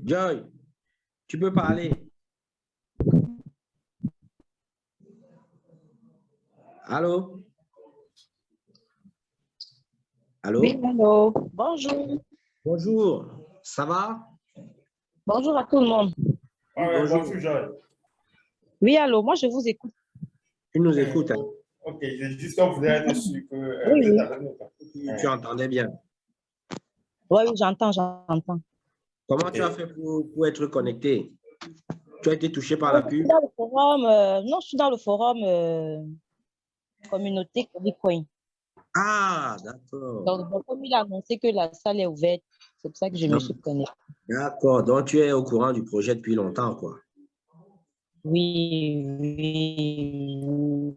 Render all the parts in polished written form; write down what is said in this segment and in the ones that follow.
Joy, tu peux parler. Allô? Oui, Allô? allô. Bonjour. Bonjour, ça va? Bonjour à tout le monde. Oui, Ouais, bonjour. bonjour, Joël. Oui, allô, moi je vous écoute. Tu nous écoutes, hein? Ok, c'est juste qu'on voudrait être sûr que Oui, vous êtes oui. avec nous, quoi. Tu entendais bien. Oui, oui, j'entends. Comment Ok. tu as fait pour être connecté? Tu as été touché par Oh, la je suis pub? dans le forum, non, je suis dans le forum communauté Bitcoin. Ah, d'accord. Donc, comme il a annoncé que la salle est ouverte, c'est pour ça que je me suis connectée. D'accord. Donc, tu es au courant du projet depuis longtemps, quoi. Oui, oui.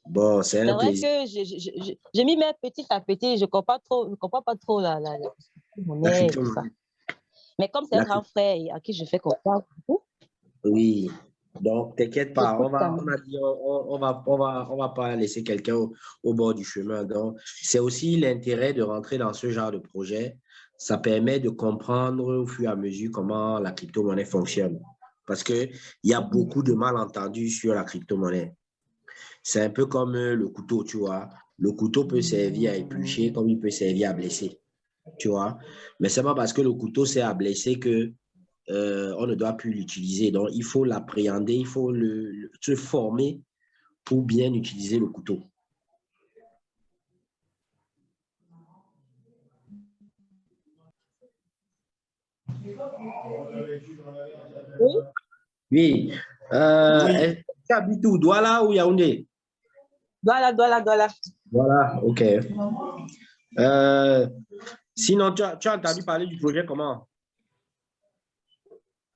Bon, c'est C'est un vrai plaisir. que j'ai mis mes petit à petit, je comprends pas trop la La monnaie et tout ça. crypto-monnaie. Mais comme c'est un La grand frère à qui je fais confiance, Oui. Donc, t'inquiète pas, j'écoute quand on même. a dit, on va pas laisser quelqu'un au bord du chemin. Donc, c'est aussi l'intérêt de rentrer dans ce genre de projet. Ça permet de comprendre au fur et à mesure comment la crypto-monnaie fonctionne. Parce que il y a beaucoup de malentendus sur la crypto-monnaie. C'est un peu comme le couteau, tu vois. Le couteau peut servir à éplucher comme il peut servir à blesser, tu vois. Mais c'est pas parce que le couteau sert à blesser que on ne doit plus l'utiliser. Donc, il faut l'appréhender, il faut se former pour bien utiliser le couteau. Oui, Oui. Oui, Tu habites où? Douala ou Yaoundé? voilà. Voilà, ok. Euh, sinon, tu as entendu parler du projet comment?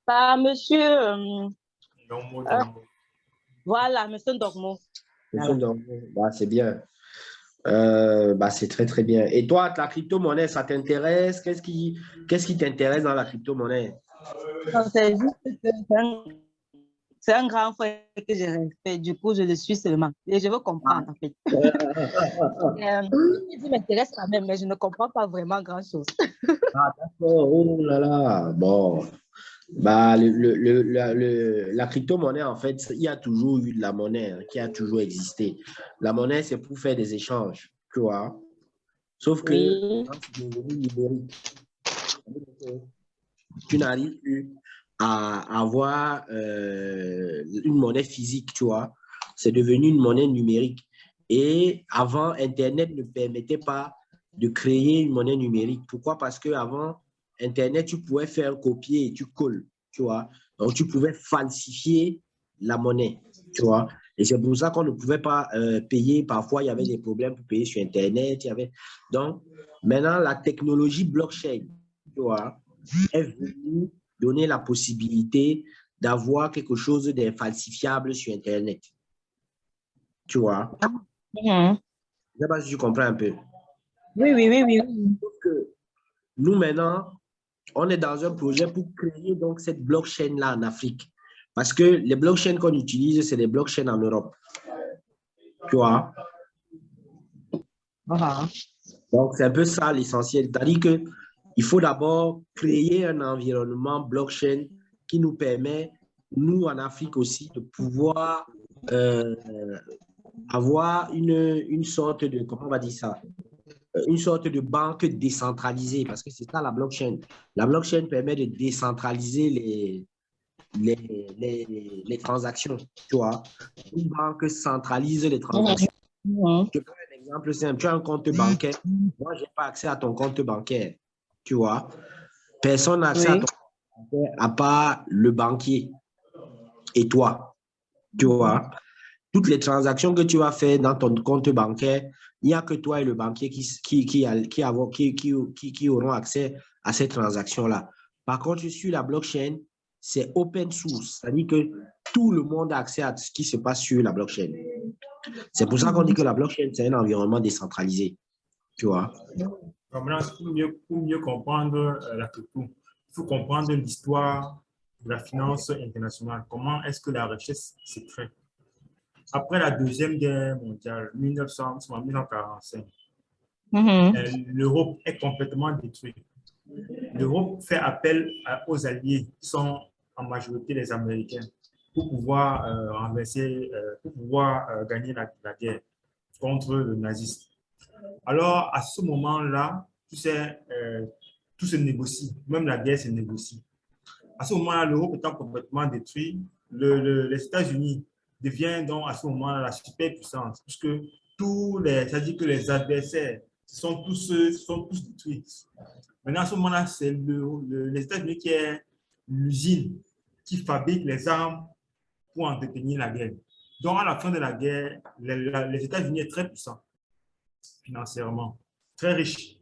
Par monsieur, euh, donc, voilà, monsieur Dogmo. Monsieur Voilà. Ndongo. Bah, c'est bien. Bah, c'est très, très bien. Et toi, la crypto-monnaie, ça t'intéresse? Qu'est-ce qui t'intéresse dans la crypto-monnaie? Non, c'est juste que c'est un grand frère que je respecte. Du coup, je le suis seulement. Et je veux comprendre, en fait. Ce qui m'intéresse quand même, mais je ne comprends pas vraiment grand-chose. Ah, d'accord. Oh là là. Bon. Bah, la crypto-monnaie, en fait, il y a toujours eu de la monnaie qui a toujours existé. La monnaie, c'est pour faire des échanges, tu vois. Sauf que Oui. quand c'est devenu numérique, tu n'arrives plus à avoir une monnaie physique, tu vois. C'est devenu une monnaie numérique. Et avant, Internet ne permettait pas de créer une monnaie numérique. Pourquoi? Parce qu'avant, Internet, tu pouvais faire un copier et tu colles, tu vois. Donc, tu pouvais falsifier la monnaie, tu vois. Et c'est pour ça qu'on ne pouvait pas payer. Parfois, il y avait des problèmes pour payer sur Internet. Il y avait... Donc, maintenant, la technologie blockchain, tu vois, est venue donner la possibilité d'avoir quelque chose d'infalsifiable sur Internet. Tu vois? Mhm. Je ne sais pas si tu comprends un peu. Oui. Que nous, maintenant, on est dans un projet pour créer donc cette blockchain-là en Afrique. Parce que les blockchains qu'on utilise, c'est des blockchains en Europe. Tu vois? Ah. Donc, c'est un peu ça l'essentiel. C'est-à-dire qu'il faut d'abord créer un environnement blockchain qui nous permet, nous en Afrique aussi, de pouvoir euh, avoir une sorte de, comment on va dire ça, une sorte de banque décentralisée, parce que c'est ça la blockchain. La blockchain permet de décentraliser les transactions, tu vois. Une banque centralise les Mhm. transactions. Mhm. Je prends un exemple simple. Tu as un compte bancaire. Moi, je n'ai pas accès à ton compte bancaire, tu vois. Personne n'a accès à Oui. ton compte bancaire à part le banquier et toi, tu vois. Toutes les transactions que tu vas faire dans ton compte bancaire, il n'y a que toi et le banquier qui auront accès à ces transactions-là. Par contre, sur la blockchain, c'est open source, c'est-à-dire que tout le monde a accès à ce qui se passe sur la blockchain. C'est pour ça qu'on dit que la blockchain, c'est un environnement décentralisé, tu vois. maintenant, pour mieux comprendre la crypto, il faut comprendre l'histoire de la finance internationale. Comment est-ce que la richesse s'est créée? Après la Deuxième Guerre mondiale, 1945, Mhm. l'Europe est complètement détruite. l'Europe fait appel aux alliés qui sont en majorité les Américains pour pouvoir pour pouvoir gagner la guerre contre le nazisme. Alors, à ce moment-là, tu sais, tout se négocie, même la guerre se négocie. À ce moment-là, l'Europe étant complètement détruite, les États-Unis deviennent donc à ce moment-là la superpuissance, puisque c'est-à-dire que les adversaires sont tous détruits. Maintenant, à ce moment-là, c'est les États-Unis qui est l'usine qui fabrique les armes pour entretenir la guerre. Donc, à la fin de la guerre, les États-Unis sont très puissants financièrement, très riches.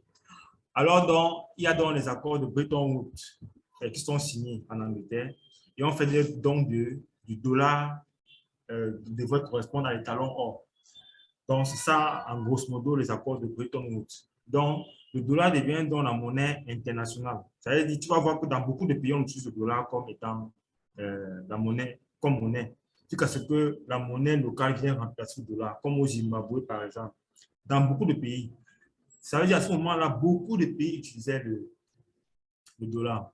Alors, donc, il y a donc les accords de Bretton Woods qui sont signés en Angleterre et on fait donc du dollar devrait correspondre à l'étalon or. Donc, c'est ça, en grosso modo, les accords de Bretton Woods. Donc, le dollar devient donc la monnaie internationale. Ça veut dire, tu vas voir que dans beaucoup de pays, on utilise le dollar comme étant la monnaie, comme monnaie. Jusqu'à ce que la monnaie locale vienne remplacer le dollar, comme au Zimbabwe, par exemple. Dans beaucoup de pays. Ça veut dire, à ce moment-là, beaucoup de pays utilisaient le dollar.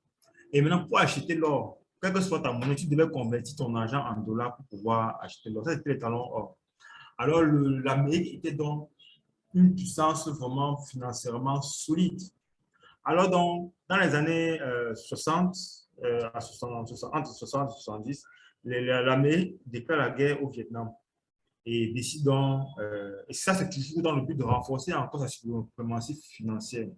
Et maintenant, pour acheter l'or, quelle que soit ta monnaie, tu devais convertir ton argent en dollars pour pouvoir acheter l'or. Ça, c'était les talons or. Alors, l'Amérique était donc une puissance vraiment financièrement solide. Alors, donc, dans les années 60, entre 60 et 70, l'Amérique déclare la guerre au Vietnam et décide donc, et ça, c'est toujours dans le but de renforcer encore sa suprématie financière.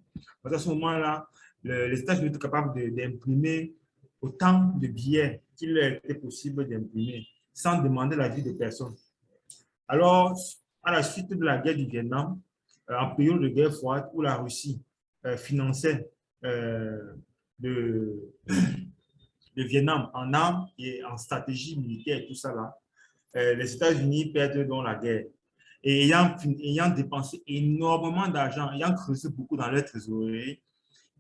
Parce qu'à ce moment-là, les États-Unis étaient capables d'imprimer autant de billets qu'il était possible d'imprimer sans demander l'avis de personne. Alors, à la suite de la guerre du Vietnam, en période de guerre froide où la Russie finançait le Vietnam en armes et en stratégie militaire et tout ça là, les États-Unis perdent donc la guerre. Et ayant dépensé énormément d'argent, ayant creusé beaucoup dans leur trésorerie,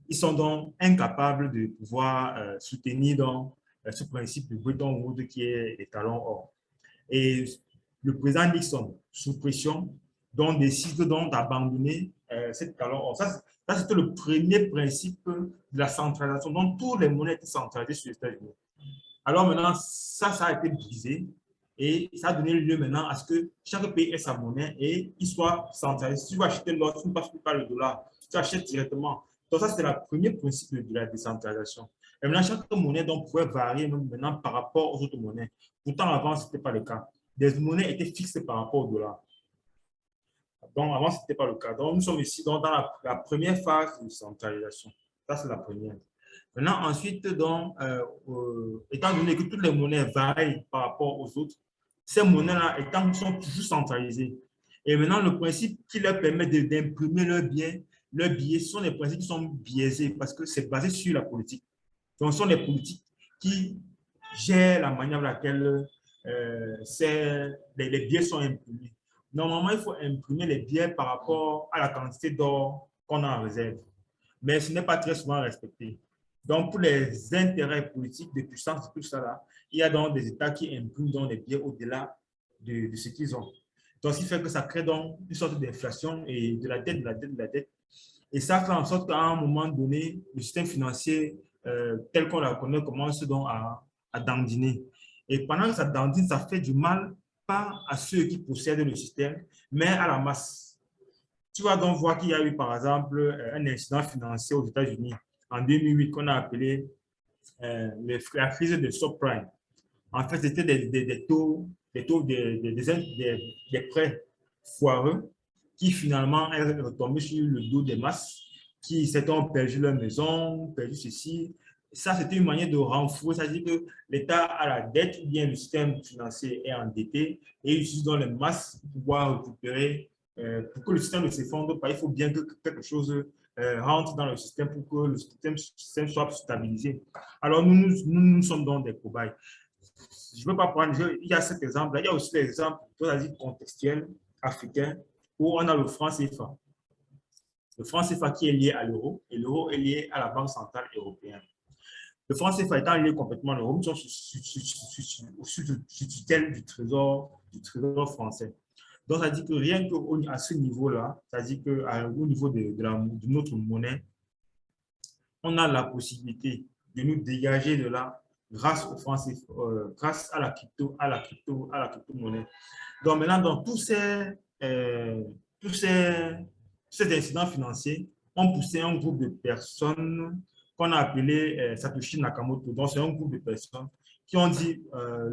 ils sont donc incapables de pouvoir soutenir donc, ce principe de Bretton Woods qui est l'étalon or. Et le président Nixon, sous pression, donc, décide donc d'abandonner cet étalon or. Ça, c'était le premier principe de la centralisation. Donc, toutes les monnaies étaient centralisées sur les États-Unis. Alors maintenant, ça a été brisé et ça a donné lieu maintenant à ce que chaque pays ait sa monnaie et il soit centralisé. Si tu veux acheter l'or, tu ne passes plus par le dollar, tu achètes directement. Donc ça, c'est le premier principe de la décentralisation. Et maintenant, chaque monnaie donc, pouvait varier maintenant par rapport aux autres monnaies. Pourtant, avant, ce n'était pas le cas. Les monnaies étaient fixées par rapport au dollar. Donc, avant, ce n'était pas le cas. Donc, nous sommes ici donc, dans la première phase de centralisation. Ça, c'est la première. Maintenant, ensuite, donc, étant donné que toutes les monnaies varient par rapport aux autres, ces monnaies-là sont toujours centralisées. Et maintenant, le principe qui leur permet d'imprimer leurs billets, ce sont des principes qui sont biaisés parce que c'est basé sur la politique. Donc, ce sont des politiques qui gèrent la manière avec laquelle les billets sont imprimés. Normalement, il faut imprimer les billets par rapport à la quantité d'or qu'on a en réserve. Mais ce n'est pas très souvent respecté. Donc, pour les intérêts politiques de puissance, tout ça là, il y a donc des États qui impriment donc les billets au-delà de ce qu'ils ont. Donc, ce qui fait que ça crée donc une sorte d'inflation et de la dette, de la dette, de la dette. Et ça fait en sorte qu'à un moment donné, le système financier tel qu'on la connaît commence donc à dandiner. Et pendant que ça dandine, ça fait du mal, pas à ceux qui possèdent le système, mais à la masse. Tu vas donc voir qu'il y a eu, par exemple, un incident financier aux États-Unis en 2008 qu'on a appelé la crise de subprime. En fait, c'était des prêts foireux qui finalement est retombé sur le dos des masses, qui certains ont perdu leur maison, perdu ceci. Ça, c'était une manière de renforcer, c'est-à-dire que l'État a la dette, ou bien le système financier est endetté, et il utilise donc les masses pour pouvoir récupérer. Pour que le système ne s'effondre pas, il faut bien que quelque chose rentre dans le système pour que le système soit stabilisé. Alors, nous sommes donc des cobayes. Je ne veux pas prendre, il y a cet exemple-là, il y a aussi l'exemple contextuel africain où on a le franc CFA. Le franc CFA qui est lié à l'euro et l'euro est lié à la Banque centrale européenne. Le franc CFA étant lié complètement à l'euro, nous sommes sous tutelle du trésor français. Donc, ça dit que rien qu'à ce niveau-là, ça dit qu'au niveau de notre monnaie, on a la possibilité de nous dégager de là grâce aux francs CFA, grâce à la crypto-monnaie. Donc maintenant, dans tous ces incidents financiers ont poussé un groupe de personnes qu'on a appelé Satoshi Nakamoto. Donc c'est un groupe de personnes qui ont dit,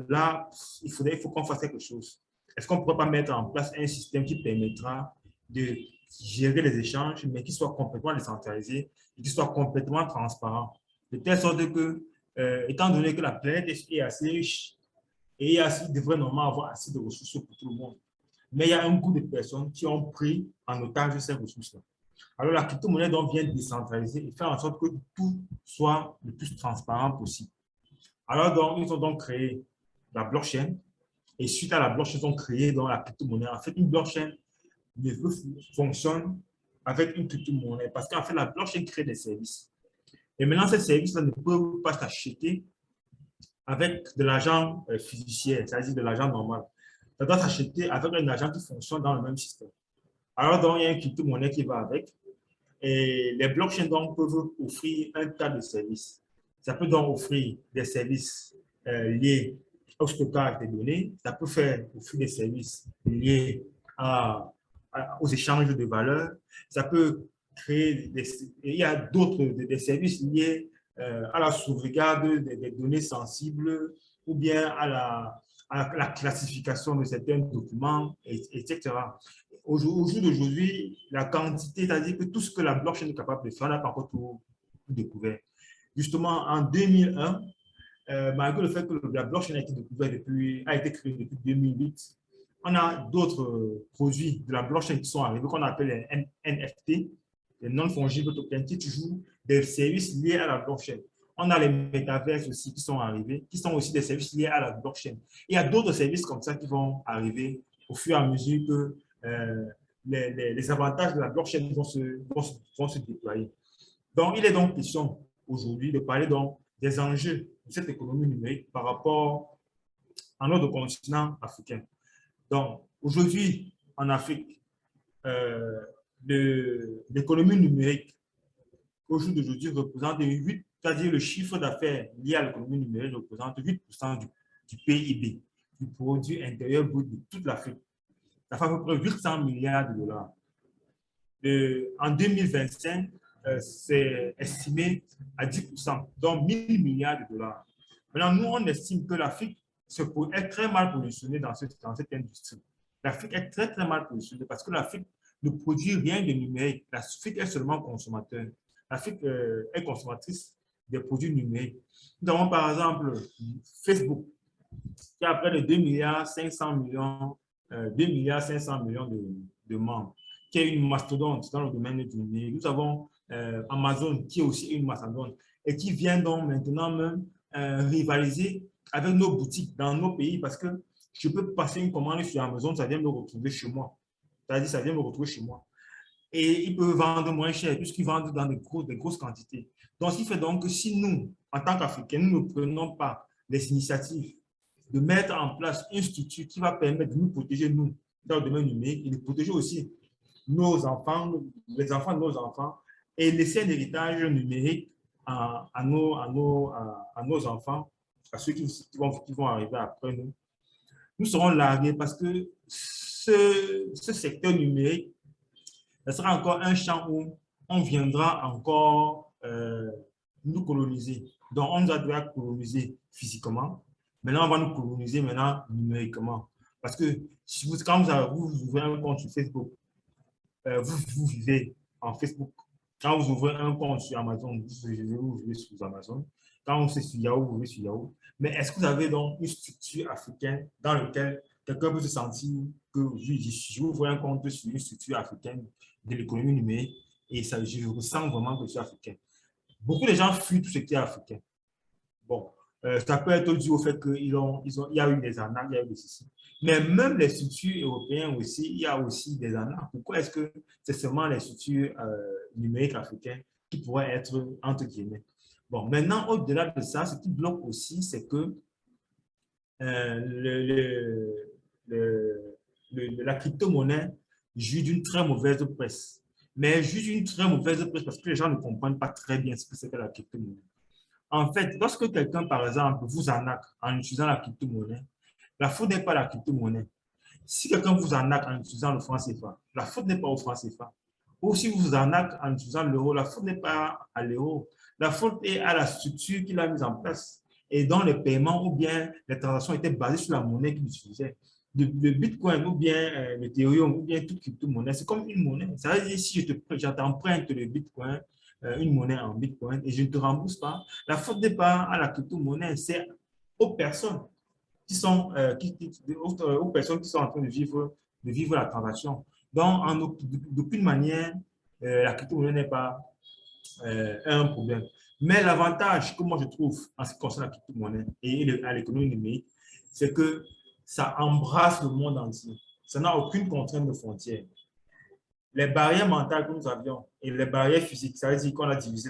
là, il faut qu'on fasse quelque chose. Est-ce qu'on ne pourrait pas mettre en place un système qui permettra de gérer les échanges, mais qui soit complètement décentralisé et qui soit complètement transparent, de telle sorte que, étant donné que la planète est assez riche et il devrait normalement avoir assez de ressources pour tout le monde, mais il y a un groupe de personnes qui ont pris en otage ces ressources-là. Alors la crypto-monnaie donc vient décentraliser et faire en sorte que tout soit le plus transparent possible. Alors donc, ils ont donc créé la blockchain et suite à la blockchain, ils ont créé donc la crypto-monnaie. En fait, une blockchain fonctionne avec une crypto-monnaie parce qu'en fait, la blockchain crée des services. Et maintenant, ces services-là ne peuvent pas s'acheter avec de l'argent fiduciaire, c'est-à-dire de l'argent normal. Ça doit s'acheter avec un argent qui fonctionne dans le même système. Alors, donc, il y a une crypto-monnaie qui va avec. Et les blockchains donc, peuvent offrir un tas de services. Ça peut donc offrir des services liés au stockage des données. Ça peut offrir des services liés aux échanges de valeurs. Ça peut créer il y a d'autres des services liés à la sauvegarde des données sensibles ou bien à la classification de certains documents, etc. Au jour d'aujourd'hui, la quantité, c'est-à-dire que tout ce que la blockchain est capable de faire, on n'a pas encore tout découvert. Justement, en 2001, malgré le fait que la blockchain a été créée depuis 2008, on a d'autres produits de la blockchain qui sont arrivés, qu'on appelle les NFT, les non-fungible tokens, qui jouent des services liés à la blockchain. On a les métaverses aussi qui sont arrivés, qui sont aussi des services liés à la blockchain. Il y a d'autres services comme ça qui vont arriver au fur et à mesure que les avantages de la blockchain vont se déployer. Donc, il est donc question aujourd'hui de parler donc des enjeux de cette économie numérique par rapport à notre continent africain. Donc, aujourd'hui, en Afrique, l'économie numérique, au jour d'aujourd'hui, représente 8, c'est-à-dire le chiffre d'affaires lié à l'économie numérique représente 8% du PIB, du produit intérieur brut de toute l'Afrique. Ça fait à peu près 800 milliards de dollars. En 2025, c'est estimé à 10%, donc 1000 milliards de dollars. Maintenant, nous, on estime que l'Afrique est très mal positionnée dans cette industrie. L'Afrique est très, très mal positionnée parce que l'Afrique ne produit rien de numérique. L'Afrique est seulement consommateur. L'Afrique est consommatrice des produits numériques. Nous avons par exemple Facebook, qui a près de 2 milliards 500 millions, 2 milliards 500 millions de membres, qui est une mastodonte dans le domaine du numérique. Nous avons Amazon, qui est aussi une mastodonte, et qui vient donc maintenant même rivaliser avec nos boutiques dans nos pays, parce que je peux passer une commande sur Amazon, ça vient me retrouver chez moi. C'est-à-dire, ça vient me retrouver chez moi. Et ils peuvent vendre moins cher, puisqu'ils vendent dans des grosses quantités. Donc, ce qui fait donc que si nous, en tant qu'Africains, nous ne prenons pas les initiatives de mettre en place une structure qui va permettre de nous protéger, nous, dans le domaine numérique, et de protéger aussi nos enfants, les enfants de nos enfants, et laisser un héritage numérique à nos enfants, à ceux qui vont arriver après nous. Nous serons largués parce que ce secteur numérique, ce sera encore un champ où on viendra encore nous coloniser. Donc, on nous a déjà colonisé physiquement. Maintenant, on va nous coloniser numériquement. Parce que si quand vous ouvrez un compte sur Facebook, vous vivez en Facebook. Quand vous ouvrez un compte sur Amazon, vous vivez sur Amazon. Quand vous êtes sur Yahoo, vous vivez sur Yahoo. Mais est-ce que vous avez donc une structure africaine dans laquelle quelqu'un peut se sentir que je ouvre un compte sur une structure africaine de l'économie numérique et ça, je ressens vraiment que je suis africain. Beaucoup de gens fuient tout ce qui est africain. Bon, ça peut être dû au fait qu'il y a eu des arnaques, il y a eu des ceci. Mais même les structures européennes aussi, il y a aussi des arnaques. Pourquoi est-ce que c'est seulement les structures numériques africaines qui pourraient être entre guillemets? Bon, maintenant, au-delà de ça, ce qui bloque aussi, c'est que la crypto-monnaie jouit d'une très mauvaise presse. mais juste une très mauvaise presse parce que les gens ne comprennent pas très bien ce que c'est que la crypto-monnaie. En fait, lorsque quelqu'un, par exemple, vous arnaque en utilisant la crypto-monnaie, la faute n'est pas la crypto-monnaie. Si quelqu'un vous arnaque en utilisant le franc CFA, la faute n'est pas au franc CFA. Ou si vous arnaque en utilisant l'euro, la faute n'est pas à l'euro. La faute est à la structure qu'il a mise en place et dont les paiements ou bien les transactions étaient basées sur la monnaie qu'il utilisait. Le Bitcoin ou bien l'Ethereum ou bien toute crypto-monnaie, c'est comme une monnaie. Ça veut dire si je t'emprunte le Bitcoin, une monnaie en Bitcoin et je ne te rembourse pas, la faute n'est pas à la crypto-monnaie, c'est aux personnes aux personnes qui sont en train de vivre la transaction. Donc, d'aucune manière, la crypto-monnaie n'est pas un problème. Mais l'avantage que moi je trouve en ce qui concerne la crypto-monnaie et à l'économie numérique, c'est que ça embrasse le monde entier. Ça n'a aucune contrainte de frontière. Les barrières mentales que nous avions et les barrières physiques, ça veut dire qu'on a divisé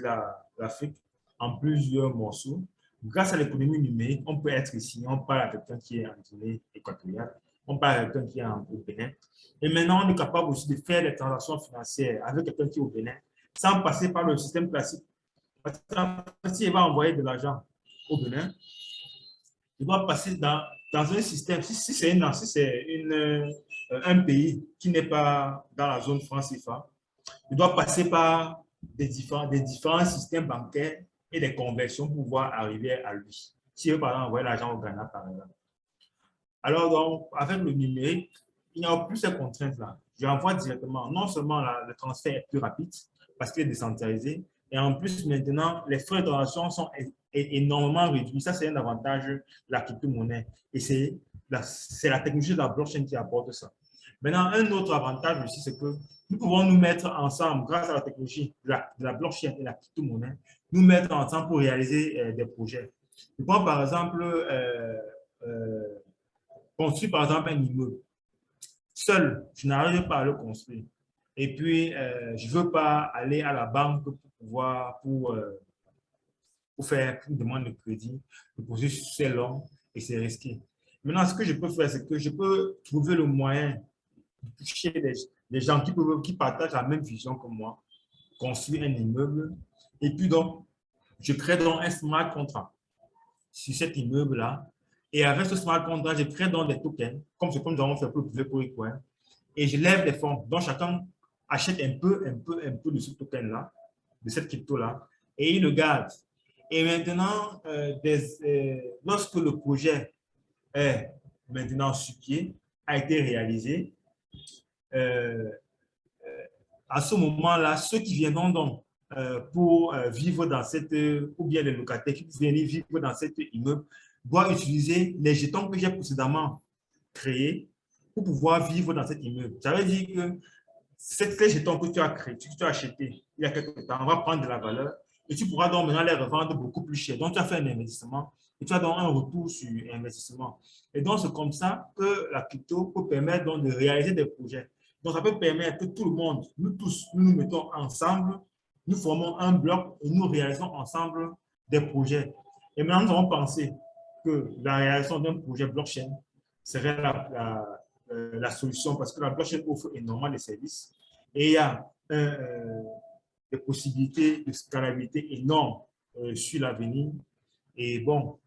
l'Afrique en plusieurs morceaux. Grâce à l'économie numérique, on peut être ici, on parle à quelqu'un qui est en Guinée équatoriale, on parle à quelqu'un qui est au Bénin. Et maintenant, on est capable aussi de faire des transactions financières avec quelqu'un qui est au Bénin sans passer par le système classique. Parce que s'il va envoyer de l'argent au Bénin, il doit passer dans un système, si c'est un pays qui n'est pas dans la zone franc CFA, il doit passer par des différents systèmes bancaires et des conversions pour pouvoir arriver à lui. Si veut par exemple envoyer l'argent au Ghana, par exemple. Alors, donc, avec le numérique, il n'y a plus ces contraintes-là. J'envoie directement, non seulement le transfert est plus rapide parce qu'il est décentralisé, et en plus, maintenant, les frais de transaction sont énormément réduits. Ça, c'est un avantage de la crypto-monnaie. Et c'est la technologie de la blockchain qui apporte ça. Maintenant, un autre avantage aussi, c'est que nous pouvons nous mettre ensemble, grâce à la technologie de la blockchain et la crypto-monnaie, nous mettre ensemble pour réaliser des projets. Je prends par exemple, construire par exemple un immeuble. Seul, je n'arrive pas à le construire. Et puis, je ne veux pas aller à la banque pour faire une demande de crédit. Le processus, c'est long et c'est risqué. Maintenant, ce que je peux faire, c'est que je peux trouver le moyen de toucher des gens qui partagent la même vision que moi, construire un immeuble. Et puis, donc, je crée donc un smart contract sur cet immeuble-là. Et avec ce smart contract, je crée donc des tokens, comme nous avons fait pour le Bitcoin. Et je lève des fonds. Donc, chacun achète un peu de ce token-là, de cette crypto-là, et il le garde. Et maintenant, lorsque le projet est maintenant sur pied, a été réalisé, à ce moment-là, ceux qui viendront donc pour vivre dans cette, ou bien les locataires qui viennent vivre dans cet immeuble, doivent utiliser les jetons que j'ai précédemment créés pour pouvoir vivre dans cet immeuble. Ça veut dire que ces jetons que tu as créés, que tu as achetés il y a quelques temps, on va prendre de la valeur et tu pourras donc maintenant les revendre beaucoup plus cher. Donc, tu as fait un investissement et tu as donc un retour sur investissement. Et donc, c'est comme ça que la crypto peut permettre donc de réaliser des projets. Donc, ça peut permettre que tout le monde, nous tous, nous nous mettons ensemble, nous formons un bloc et nous réalisons ensemble des projets. Et maintenant, nous avons pensé que la réalisation d'un projet blockchain serait la solution parce que la blockchain offre énormément de services et il y a des possibilités de scalabilité énormes sur l'avenir. Et bon,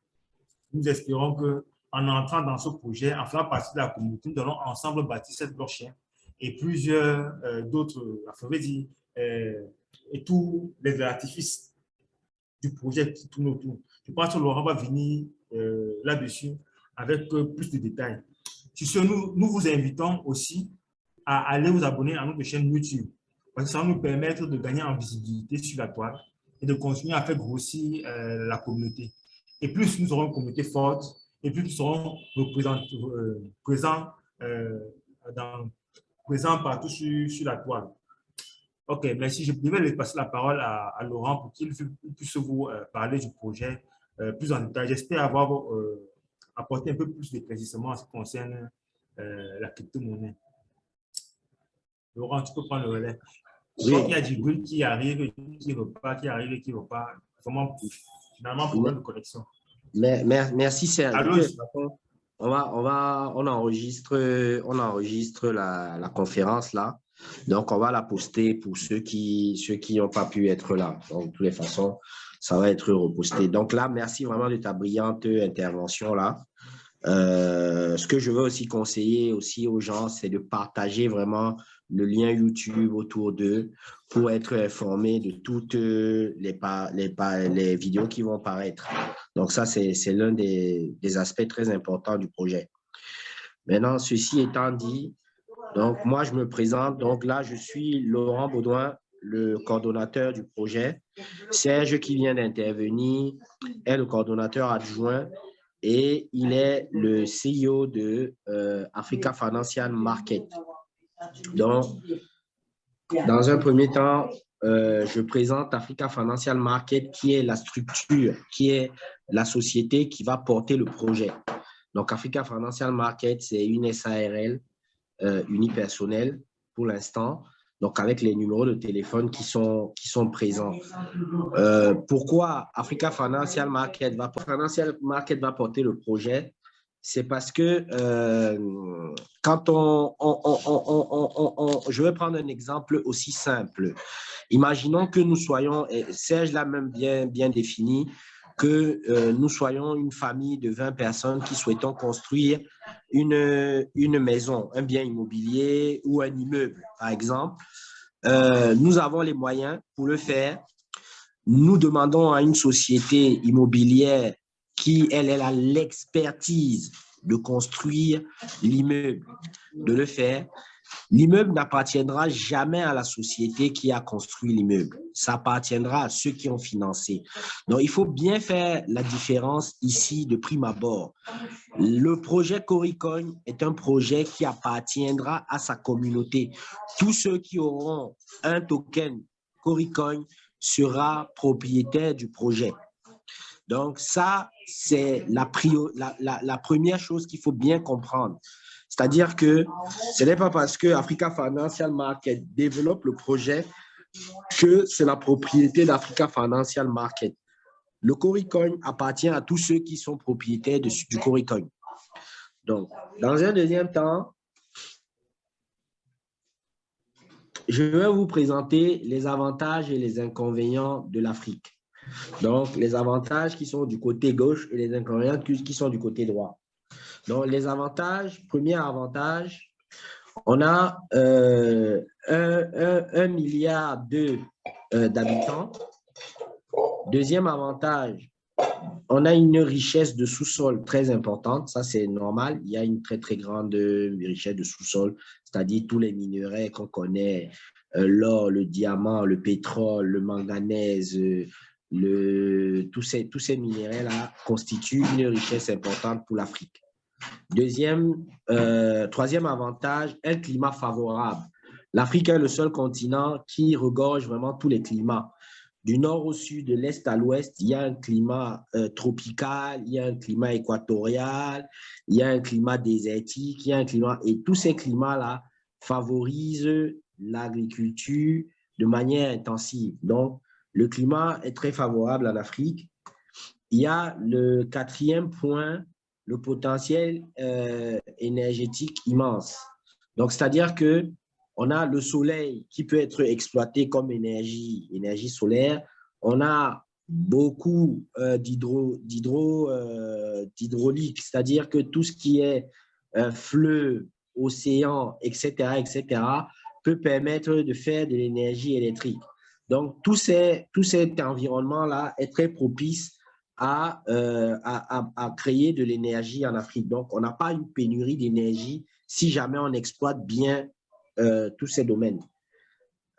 nous espérons qu'en entrant dans ce projet, en faisant partie de la communauté, nous allons ensemble bâtir cette blockchain et plusieurs d'autres, et tous les artifices du projet qui tournent autour. Je pense que Laurent va venir là-dessus avec plus de détails. Sur ce, nous vous invitons aussi à aller vous abonner à notre chaîne YouTube parce que ça va nous permettre de gagner en visibilité sur la toile et de continuer à faire grossir la communauté. Et plus nous aurons une communauté forte, et plus nous serons présents partout sur la toile. OK, merci. Je vais passer la parole à Laurent pour qu'il puisse vous parler du projet plus en détail. J'espère avoir apporté un peu plus de précisément en ce qui concerne la crypto-monnaie. Laurent, tu peux prendre le relais. Je crois qu'il y a du bruit qui arrive, qui repart, qui arrive et qui repart. Vraiment, finalement, problème de connexion. Merci, Serge. Allô? On enregistre la conférence là. Donc, on va la poster pour ceux qui n'ont pas pu être là. Donc, de toutes les façons, ça va être reposté. Donc là, merci vraiment de ta brillante intervention là. Ce que je veux aussi conseiller aussi aux gens, c'est de partager vraiment le lien YouTube autour d'eux pour être informés de toutes les vidéos qui vont paraître. Donc ça, c'est l'un des aspects très importants du projet. Maintenant, ceci étant dit, donc moi, je me présente. Donc là, je suis Laurent Baudouin, le coordonnateur du projet. Serge, qui vient d'intervenir, est le coordonnateur adjoint et il est le CEO de Africa Financial Market. Donc, dans un premier temps, je présente Africa Financial Market, qui est la structure, qui est la société qui va porter le projet. Donc, Africa Financial Market, c'est une SARL unipersonnelle pour l'instant, donc avec les numéros de téléphone qui sont présents. Pourquoi Africa Financial Market va porter le projet? C'est parce que quand je vais prendre un exemple aussi simple. Imaginons que nous soyons, et Serge l'a même bien défini, que nous soyons une famille de 20 personnes qui souhaitons construire une maison, un bien immobilier ou un immeuble, par exemple. Nous avons les moyens pour le faire. Nous demandons à une société immobilière qui, elle a l'expertise de construire l'immeuble, de le faire. L'immeuble n'appartiendra jamais à la société qui a construit l'immeuble. Ça appartiendra à ceux qui ont financé. Donc, il faut bien faire la différence ici de prime abord. Le projet Coricogne est un projet qui appartiendra à sa communauté. Tous ceux qui auront un token Coricogne sera propriétaire du projet. Donc, ça, c'est la première chose qu'il faut bien comprendre. C'est-à-dire que ce n'est pas parce que Africa Financial Market développe le projet que c'est la propriété d'Africa Financial Market. Le Coricogne appartient à tous ceux qui sont propriétaires du Coricogne. Donc, dans un deuxième temps, je vais vous présenter les avantages et les inconvénients de l'Afrique. Donc, les avantages qui sont du côté gauche et les inconvénients qui sont du côté droit. Donc, les avantages, premier avantage, on a 1,2 milliard d'habitants. Deuxième avantage, on a une richesse de sous-sol très importante. Ça, c'est normal. Il y a une très, très grande richesse de sous-sol, c'est-à-dire tous les minerais qu'on connaît, l'or, le diamant, le pétrole, le manganèse, tous ces minéraux-là constituent une richesse importante pour l'Afrique. Troisième avantage, un climat favorable. L'Afrique est le seul continent qui regorge vraiment tous les climats. Du nord au sud, de l'est à l'ouest, il y a un climat tropical, il y a un climat équatorial, il y a un climat désertique, il y a un climat… Et tous ces climats-là favorisent l'agriculture de manière intensive. Donc, le climat est très favorable en Afrique. Il y a le quatrième point, le potentiel énergétique immense. Donc, c'est-à-dire que on a le soleil qui peut être exploité comme énergie solaire. On a beaucoup d'hydraulique, c'est-à-dire que tout ce qui est fleuve, océan, etc., peut permettre de faire de l'énergie électrique. Donc, tout cet environnement-là est très propice à créer de l'énergie en Afrique. Donc, on n'a pas une pénurie d'énergie si jamais on exploite bien tous ces domaines.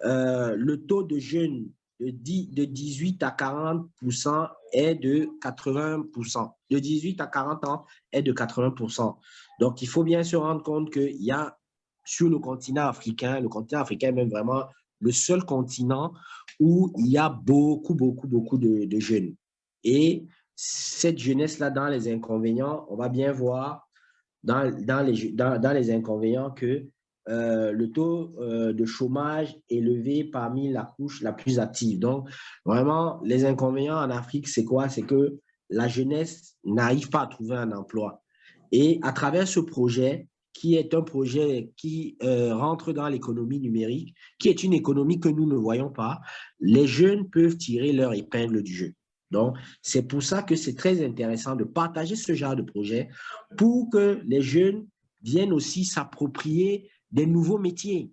Le taux de jeunes de 18 à 40% est de 80%. De 18 à 40 ans est de 80%. Donc, il faut bien se rendre compte qu'il y a sur le continent africain est même vraiment le seul continent où il y a beaucoup de jeunes. Et cette jeunesse-là, dans les inconvénients, on va bien voir dans les inconvénients que le taux de chômage est élevé parmi la couche la plus active. Donc, vraiment, les inconvénients en Afrique, c'est quoi? C'est que la jeunesse n'arrive pas à trouver un emploi. Et à travers ce projet, qui est un projet qui rentre dans l'économie numérique, qui est une économie que nous ne voyons pas, les jeunes peuvent tirer leur épingle du jeu. Donc, c'est pour ça que c'est très intéressant de partager ce genre de projet pour que les jeunes viennent aussi s'approprier des nouveaux métiers,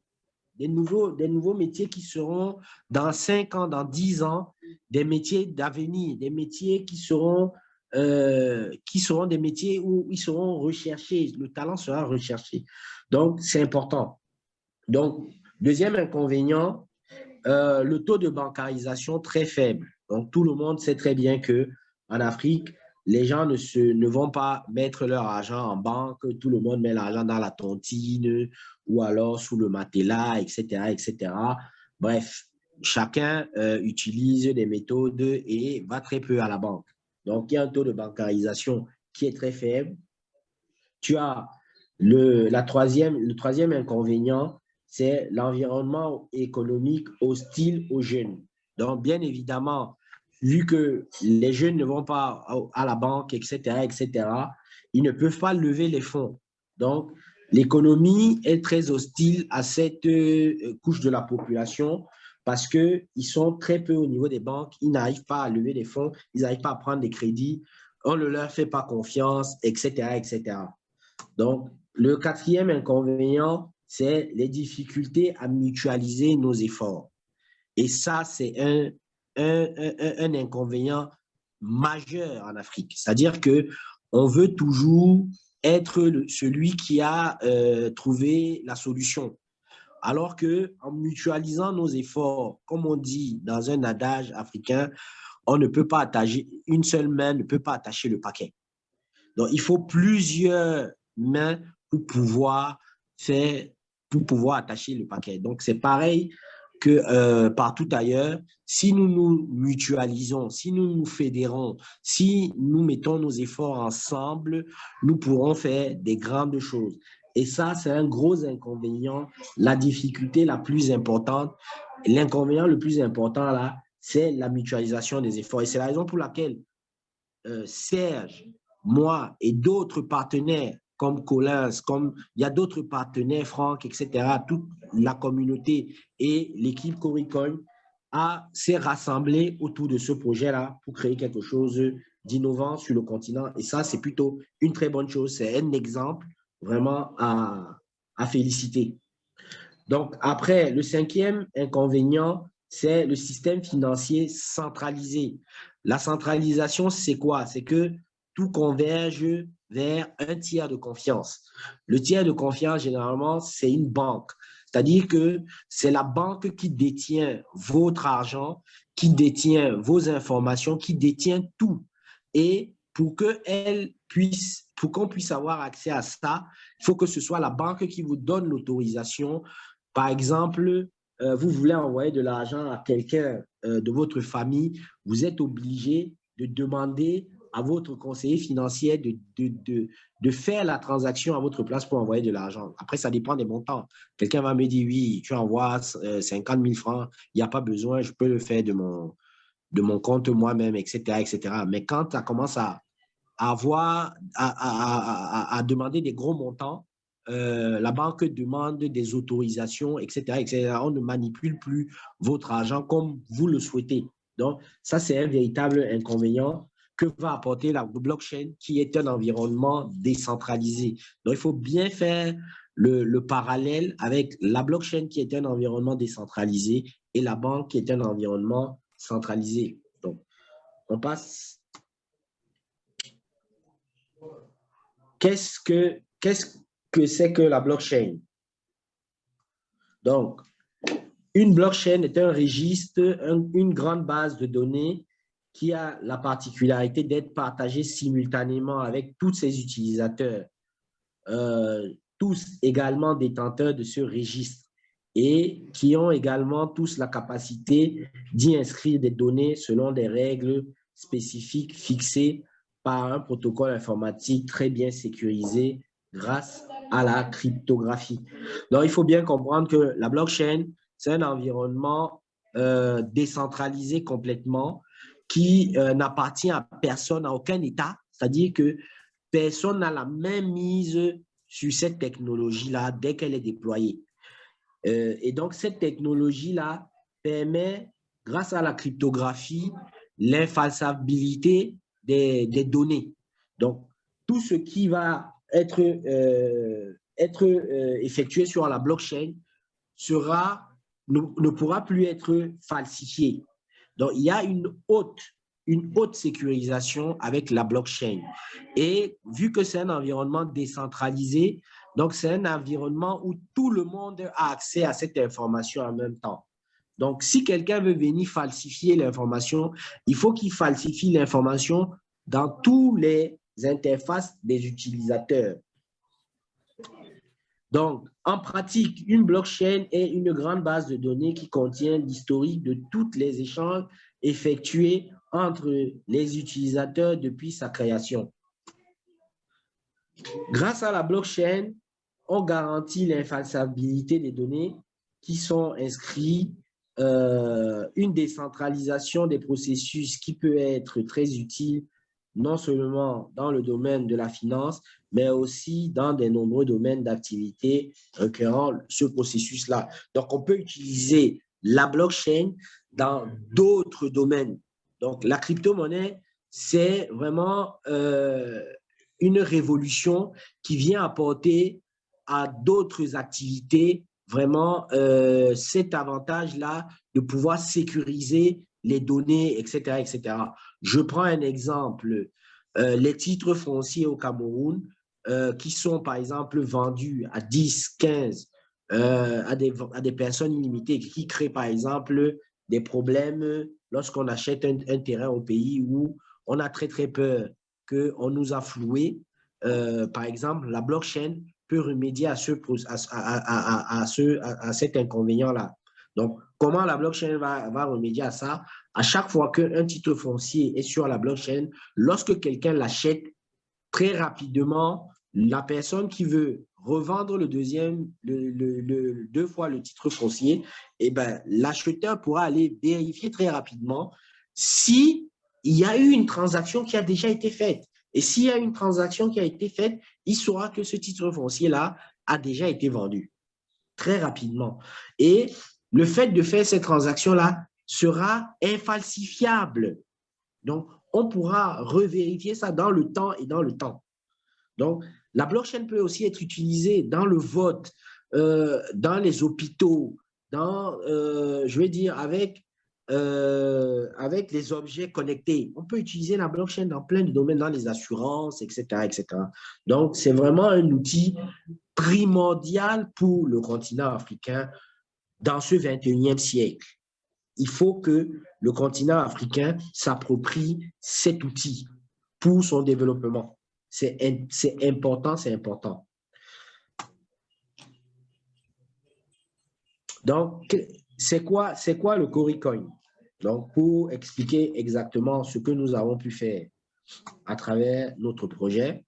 des nouveaux métiers qui seront dans 5 ans, dans 10 ans, des métiers d'avenir, des métiers qui seront des métiers où ils seront recherchés, le talent sera recherché. Donc, c'est important. Donc, deuxième inconvénient, le taux de bancarisation très faible. Donc, tout le monde sait très bien qu'en Afrique, les gens ne vont pas mettre leur argent en banque, tout le monde met l'argent dans la tontine ou alors sous le matelas, etc., etc. Bref, chacun utilise des méthodes et va très peu à la banque. Donc, il y a un taux de bancarisation qui est très faible. Tu as le troisième inconvénient, c'est l'environnement économique hostile aux jeunes. Donc, bien évidemment, vu que les jeunes ne vont pas à la banque, etc., ils ne peuvent pas lever les fonds. Donc, l'économie est très hostile à cette couche de la population parce qu'ils sont très peu au niveau des banques, ils n'arrivent pas à lever les fonds, ils n'arrivent pas à prendre des crédits, on ne leur fait pas confiance, etc., etc. Donc, le quatrième inconvénient, c'est les difficultés à mutualiser nos efforts. Et ça, c'est un inconvénient majeur en Afrique. C'est-à-dire qu'on veut toujours être celui qui a trouvé la solution. Alors qu'en mutualisant nos efforts, comme on dit dans un adage africain, on ne peut pas attacher, une seule main ne peut pas attacher le paquet. Donc, il faut plusieurs mains pour pouvoir attacher le paquet. Donc, c'est pareil que partout ailleurs. Si nous nous mutualisons, si nous nous fédérons, si nous mettons nos efforts ensemble, nous pourrons faire des grandes choses. Et ça, c'est un gros inconvénient. La difficulté la plus importante, l'inconvénient le plus important là, c'est la mutualisation des efforts. Et c'est la raison pour laquelle Serge, moi et d'autres partenaires comme Collins, comme il y a d'autres partenaires, Franck, etc., toute la communauté et l'équipe Coricoin s'est rassemblée autour de ce projet-là pour créer quelque chose d'innovant sur le continent. Et ça, c'est plutôt une très bonne chose. C'est un exemple vraiment à féliciter. Donc, après, le cinquième inconvénient, c'est le système financier centralisé. La centralisation, c'est quoi? C'est que tout converge vers un tiers de confiance. Le tiers de confiance, généralement, c'est une banque. C'est-à-dire que c'est la banque qui détient votre argent, qui détient vos informations, qui détient tout. Et pour qu'on puisse avoir accès à ça, il faut que ce soit la banque qui vous donne l'autorisation. Par exemple, vous voulez envoyer de l'argent à quelqu'un de votre famille, vous êtes obligé de demander à votre conseiller financier de faire la transaction à votre place pour envoyer de l'argent. Après, ça dépend des montants. Quelqu'un va me dire, oui, tu envoies 50 000 francs, il n'y a pas besoin, je peux le faire de mon compte moi-même, etc., etc. Mais quand ça commence à demander des gros montants, la banque demande des autorisations, etc., etc. On ne manipule plus votre argent comme vous le souhaitez. Donc, ça, c'est un véritable inconvénient que va apporter la blockchain, qui est un environnement décentralisé. Donc, il faut bien faire le parallèle avec la blockchain, qui est un environnement décentralisé, et la banque, qui est un environnement centralisé. Donc, on passe. Qu'est-ce que c'est que la blockchain? Donc, une blockchain est un registre, une grande base de données qui a la particularité d'être partagée simultanément avec tous ses utilisateurs, tous également détenteurs de ce registre et qui ont également tous la capacité d'y inscrire des données selon des règles spécifiques fixées par un protocole informatique très bien sécurisé grâce à la cryptographie. Donc, il faut bien comprendre que la blockchain, c'est un environnement décentralisé complètement qui n'appartient à personne, à aucun État. C'est-à-dire que personne n'a la même mise sur cette technologie-là dès qu'elle est déployée. Et donc, cette technologie-là permet, grâce à la cryptographie, l'infalsibilité des données. Donc, tout ce qui va être effectué sur la blockchain ne pourra plus être falsifié. Donc, il y a une haute sécurisation avec la blockchain. Et vu que c'est un environnement décentralisé, donc c'est un environnement où tout le monde a accès à cette information en même temps. Donc, si quelqu'un veut venir falsifier l'information, il faut qu'il falsifie l'information dans toutes les interfaces des utilisateurs. Donc, en pratique, une blockchain est une grande base de données qui contient l'historique de tous les échanges effectués entre les utilisateurs depuis sa création. Grâce à la blockchain, on garantit l'infalsibilité des données qui sont inscrites, une décentralisation des processus qui peut être très utile non seulement dans le domaine de la finance, mais aussi dans de nombreux domaines d'activité requérant ce processus-là. Donc, on peut utiliser la blockchain dans d'autres domaines. Donc, la crypto-monnaie, c'est vraiment une révolution qui vient apporter à d'autres activités vraiment cet avantage-là de pouvoir sécuriser les données, etc., etc. Je prends un exemple, les titres fonciers au Cameroun qui sont par exemple vendus à 10, 15 à des personnes illimitées qui créent par exemple des problèmes lorsqu'on achète un terrain au pays où on a très très peur qu'on nous a floué. Par exemple, la blockchain peut remédier à cet inconvénient-là. Donc, comment la blockchain va remédier à ça? À chaque fois qu'un titre foncier est sur la blockchain, lorsque quelqu'un l'achète, très rapidement, la personne qui veut revendre deux fois le titre foncier, eh ben, l'acheteur pourra aller vérifier très rapidement s'il y a eu une transaction qui a déjà été faite. Et s'il y a une transaction qui a été faite, il saura que ce titre foncier-là a déjà été vendu très rapidement. Et le fait de faire cette transaction-là sera infalsifiable. Donc, on pourra revérifier ça dans le temps et dans le temps. Donc, la blockchain peut aussi être utilisée dans le vote, dans les hôpitaux, je veux dire, avec les objets connectés. On peut utiliser la blockchain dans plein de domaines, dans les assurances, etc., etc. Donc, c'est vraiment un outil primordial pour le continent africain dans ce 21e siècle. Il faut que le continent africain s'approprie cet outil pour son développement. C'est important, c'est important. Donc, c'est quoi le Coricoin? Donc, pour expliquer exactement ce que nous avons pu faire à travers notre projet,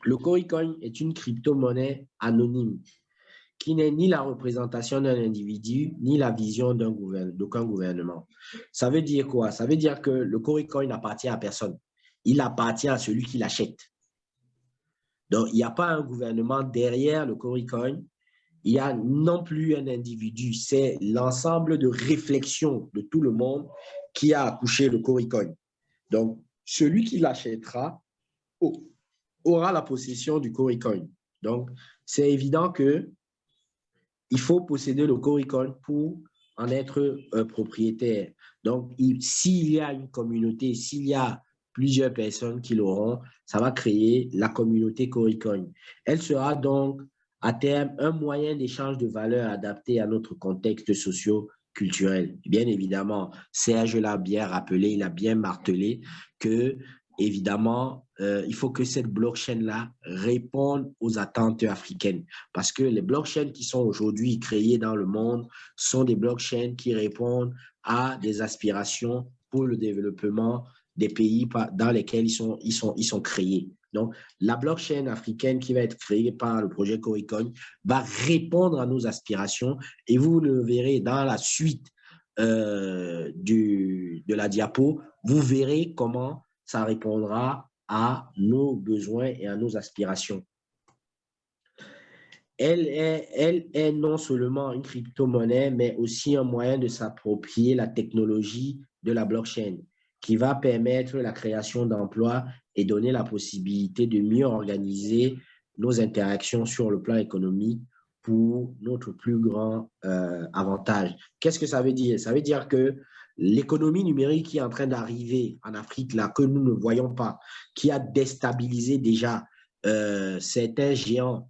le Coricoin est une crypto-monnaie anonyme qui n'est ni la représentation d'un individu, ni la vision d'aucun gouvernement. Ça veut dire quoi? Ça veut dire que le Coricoin n'appartient à personne. Il appartient à celui qui l'achète. Donc, il n'y a pas un gouvernement derrière le Coricoin. Il n'y a non plus un individu. C'est l'ensemble de réflexions de tout le monde qui a accouché le Coricoin. Donc, celui qui l'achètera aura la possession du Coricoin. Donc, c'est évident que il faut posséder le Coricoin pour en être propriétaire. Donc, s'il y a une communauté, s'il y a plusieurs personnes qui l'auront, ça va créer la communauté Coricoin. Elle sera donc, à terme, un moyen d'échange de valeurs adapté à notre contexte socio-culturel. Bien évidemment, Serge l'a bien rappelé, il a bien martelé que évidemment, il faut que cette blockchain-là réponde aux attentes africaines. Parce que les blockchains qui sont aujourd'hui créées dans le monde sont des blockchains qui répondent à des aspirations pour le développement des pays dans lesquels ils sont créés. Donc, la blockchain africaine qui va être créée par le projet Coricoin va répondre à nos aspirations et vous le verrez dans la suite de la diapo, vous verrez comment ça répondra à nos besoins et à nos aspirations. elle est non seulement une crypto-monnaie, mais aussi un moyen de s'approprier la technologie de la blockchain, qui va permettre la création d'emplois et donner la possibilité de mieux organiser nos interactions sur le plan économique pour notre plus grand avantage. Qu'est-ce que ça veut dire? Ça veut dire que l'économie numérique qui est en train d'arriver en Afrique, là, que nous ne voyons pas, qui a déstabilisé déjà certains géants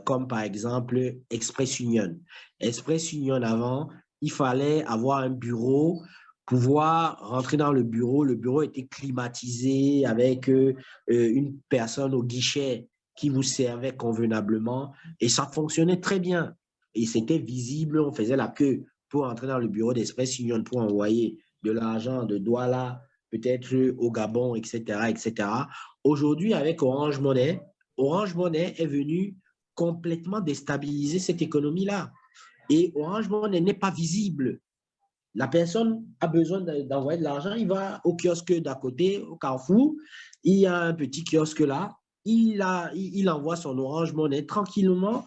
comme par exemple Express Union. Express Union avant, il fallait avoir un bureau, pouvoir rentrer dans le bureau était climatisé avec une personne au guichet qui vous servait convenablement et ça fonctionnait très bien. Et c'était visible, on faisait la queue pour entrer dans le bureau d'Express Union pour envoyer de l'argent de Douala, peut-être au Gabon, etc., etc. Aujourd'hui, avec Orange Money est venu complètement déstabiliser cette économie-là. Et Orange Money n'est pas visible. La personne a besoin d'envoyer de l'argent, il va au kiosque d'à côté, au Carrefour, il y a un petit kiosque là, il envoie son Orange Money tranquillement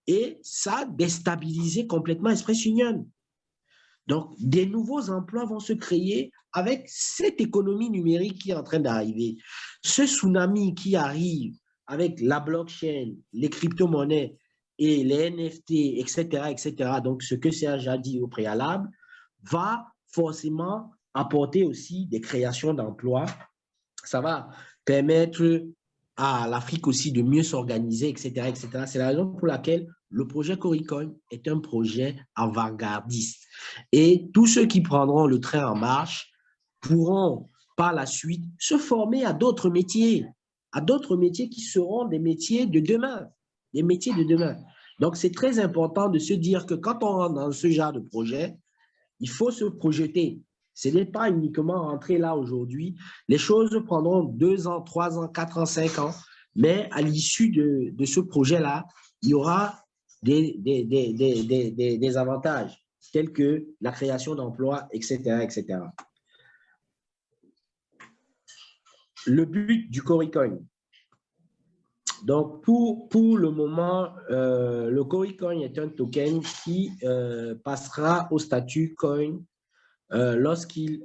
et ça a déstabilisé complètement Express Union. Donc, des nouveaux emplois vont se créer avec cette économie numérique qui est en train d'arriver. Ce tsunami qui arrive avec la blockchain, les crypto-monnaies et les NFT, etc., etc., donc ce que Serge a dit au préalable, va forcément apporter aussi des créations d'emplois. Ça va permettre à l'Afrique aussi de mieux s'organiser, etc., etc. C'est la raison pour laquelle le projet Coricoin est un projet avant-gardiste. Et tous ceux qui prendront le train en marche pourront par la suite se former à d'autres métiers qui seront des métiers de demain, des métiers de demain. Donc, c'est très important de se dire que quand on rentre dans ce genre de projet, il faut se projeter. Ce n'est pas uniquement rentrer là aujourd'hui. Les choses prendront 2 ans, 3 ans, 4 ans, 5 ans. Mais à l'issue de ce projet-là, il y aura des avantages tels que la création d'emplois, etc., etc. Le but du Coricoin. Donc, pour le moment, le Coricoin est un token qui passera au statut coin lorsqu'il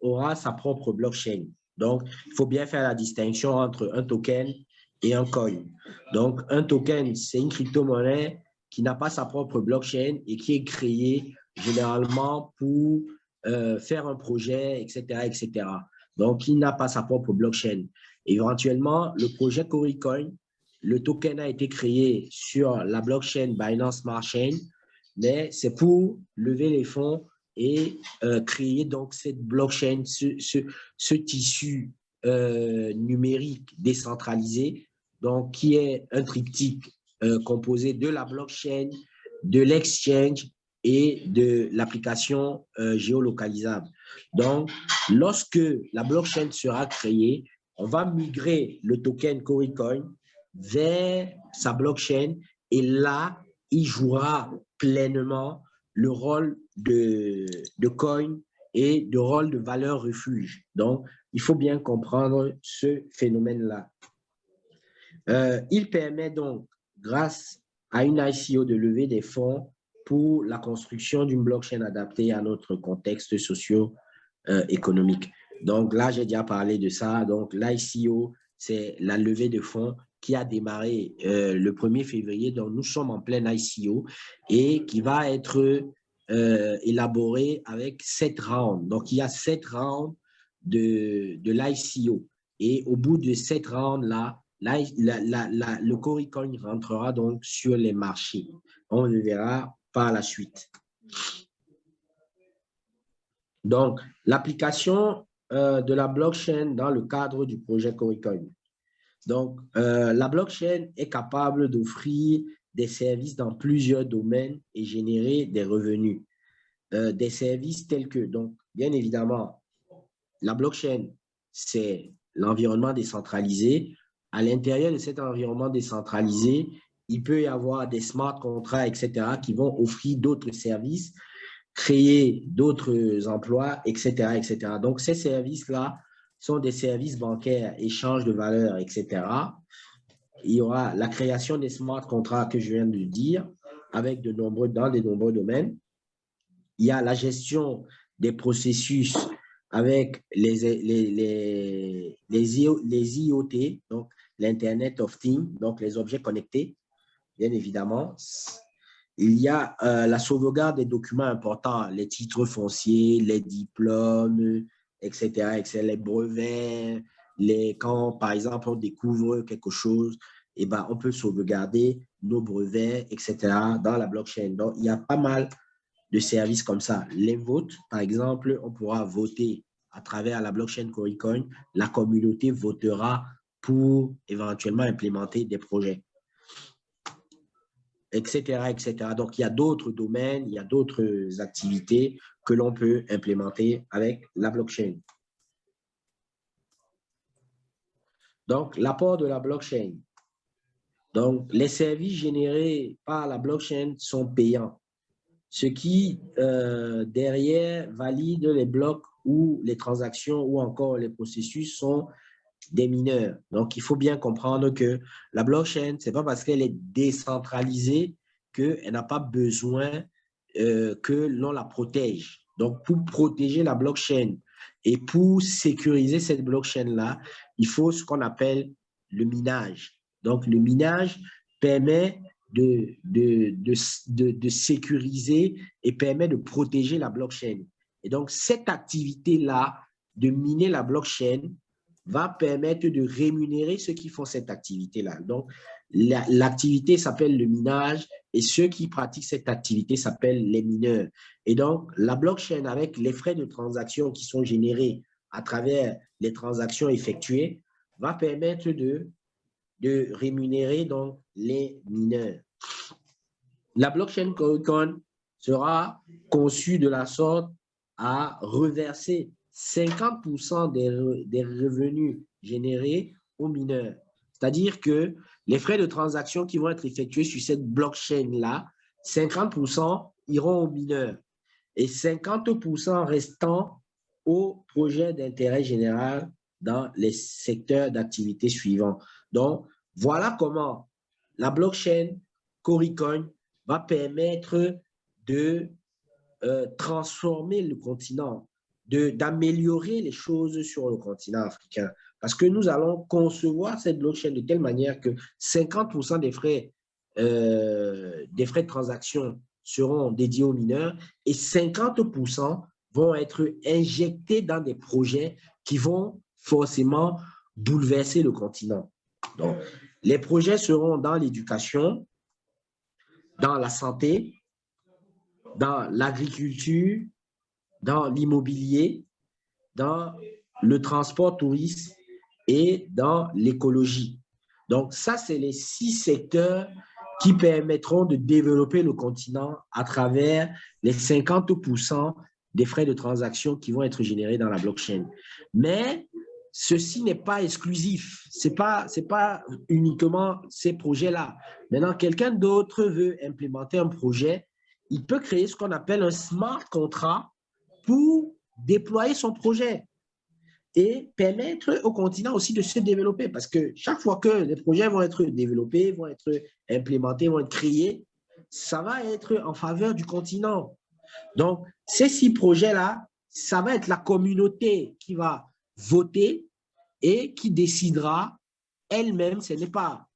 aura sa propre blockchain. Donc, il faut bien faire la distinction entre un token et un coin. Donc, un token, c'est une crypto-monnaie qui n'a pas sa propre blockchain et qui est créée généralement pour faire un projet, etc., etc. Donc, il n'a pas sa propre blockchain. Éventuellement, le projet Coricoin, le token a été créé sur la blockchain Binance Smart Chain, mais c'est pour lever les fonds et créer donc cette blockchain, ce tissu numérique décentralisé, donc qui est un triptyque composé de la blockchain, de l'exchange et de l'application géolocalisable. Donc, lorsque la blockchain sera créée, on va migrer le token Coricoin vers sa blockchain et là, il jouera pleinement le rôle de coin et de rôle de valeur refuge. Donc, il faut bien comprendre ce phénomène-là. Il permet donc, grâce à une ICO, de lever des fonds pour la construction d'une blockchain adaptée à notre contexte socio-économique. Donc là, j'ai déjà parlé de ça. Donc, l'ICO, c'est la levée de fonds qui a démarré le 1er février. Donc, nous sommes en plein ICO et qui va être élaboré avec 7 rounds. Donc, il y a 7 rounds de l'ICO. Et au bout de 7 rounds-là, le Coricoin rentrera donc sur les marchés. On le verra par la suite. Donc, l'application de la blockchain dans le cadre du projet Coricoin. Donc, la blockchain est capable d'offrir des services dans plusieurs domaines et générer des revenus. Des services tels que, donc, bien évidemment, la blockchain, c'est l'environnement décentralisé. À l'intérieur de cet environnement décentralisé, il peut y avoir des smart contracts, etc., qui vont offrir d'autres services, créer d'autres emplois, etc., etc. Donc, ces services-là sont des services bancaires, échange de valeurs, etc. il y aura la création des smart contracts que je viens de dire, avec dans de nombreux domaines. Il y a la gestion des processus avec les IoT, donc l'Internet of Things, donc les objets connectés, bien évidemment. Il y a la sauvegarde des documents importants, les titres fonciers, les diplômes, etc., les brevets, quand, par exemple, on découvre quelque chose, eh ben, on peut sauvegarder nos brevets, etc., dans la blockchain. Donc, il y a pas mal de services comme ça. Les votes, par exemple, on pourra voter à travers la blockchain Coricoin. La communauté votera pour éventuellement implémenter des projets, etc., etc. Donc, il y a d'autres domaines, il y a d'autres activités que l'on peut implémenter avec la blockchain. Donc, l'apport de la blockchain. Donc, les services générés par la blockchain sont payants, ce qui, derrière, valide les blocs ou les transactions ou encore les processus sont des mineurs. Donc, il faut bien comprendre que la blockchain, ce n'est pas parce qu'elle est décentralisée qu'elle n'a pas besoin que l'on la protège. Donc, pour protéger la blockchain et pour sécuriser cette blockchain-là, il faut ce qu'on appelle le minage. Donc, le minage permet de sécuriser et permet de protéger la blockchain. Et donc, cette activité-là de miner la blockchain va permettre de rémunérer ceux qui font cette activité-là. Donc, l'activité s'appelle le minage et ceux qui pratiquent cette activité s'appellent les mineurs. Et donc, la blockchain, avec les frais de transaction qui sont générés à travers les transactions effectuées, va permettre de rémunérer donc les mineurs. La blockchain Coricoin sera conçue de la sorte à reverser 50% des revenus générés aux mineurs. C'est-à-dire que les frais de transaction qui vont être effectués sur cette blockchain-là, 50% iront aux mineurs et 50% restant aux projets d'intérêt général dans les secteurs d'activité suivants. Donc, voilà comment la blockchain Coricoin va permettre de transformer le continent, d'améliorer les choses sur le continent africain. Parce que nous allons concevoir cette blockchain de telle manière que 50% des frais de transaction seront dédiés aux mineurs et 50% vont être injectés dans des projets qui vont forcément bouleverser le continent. Donc, les projets seront dans l'éducation, dans la santé, dans l'agriculture, dans l'immobilier, dans le transport tourisme et dans l'écologie. Donc, ça, c'est les 6 secteurs qui permettront de développer le continent à travers les 50% des frais de transaction qui vont être générés dans la blockchain. Mais ceci n'est pas exclusif. Ce n'est pas uniquement ces projets-là. Maintenant, quelqu'un d'autre veut implémenter un projet, il peut créer ce qu'on appelle un smart contract pour déployer son projet et permettre au continent aussi de se développer. Parce que chaque fois que les projets vont être développés, vont être implémentés, vont être créés, ça va être en faveur du continent. Donc, ces 6 projets-là, ça va être la communauté qui va voter et qui décidera elle-même. Ce n'est pas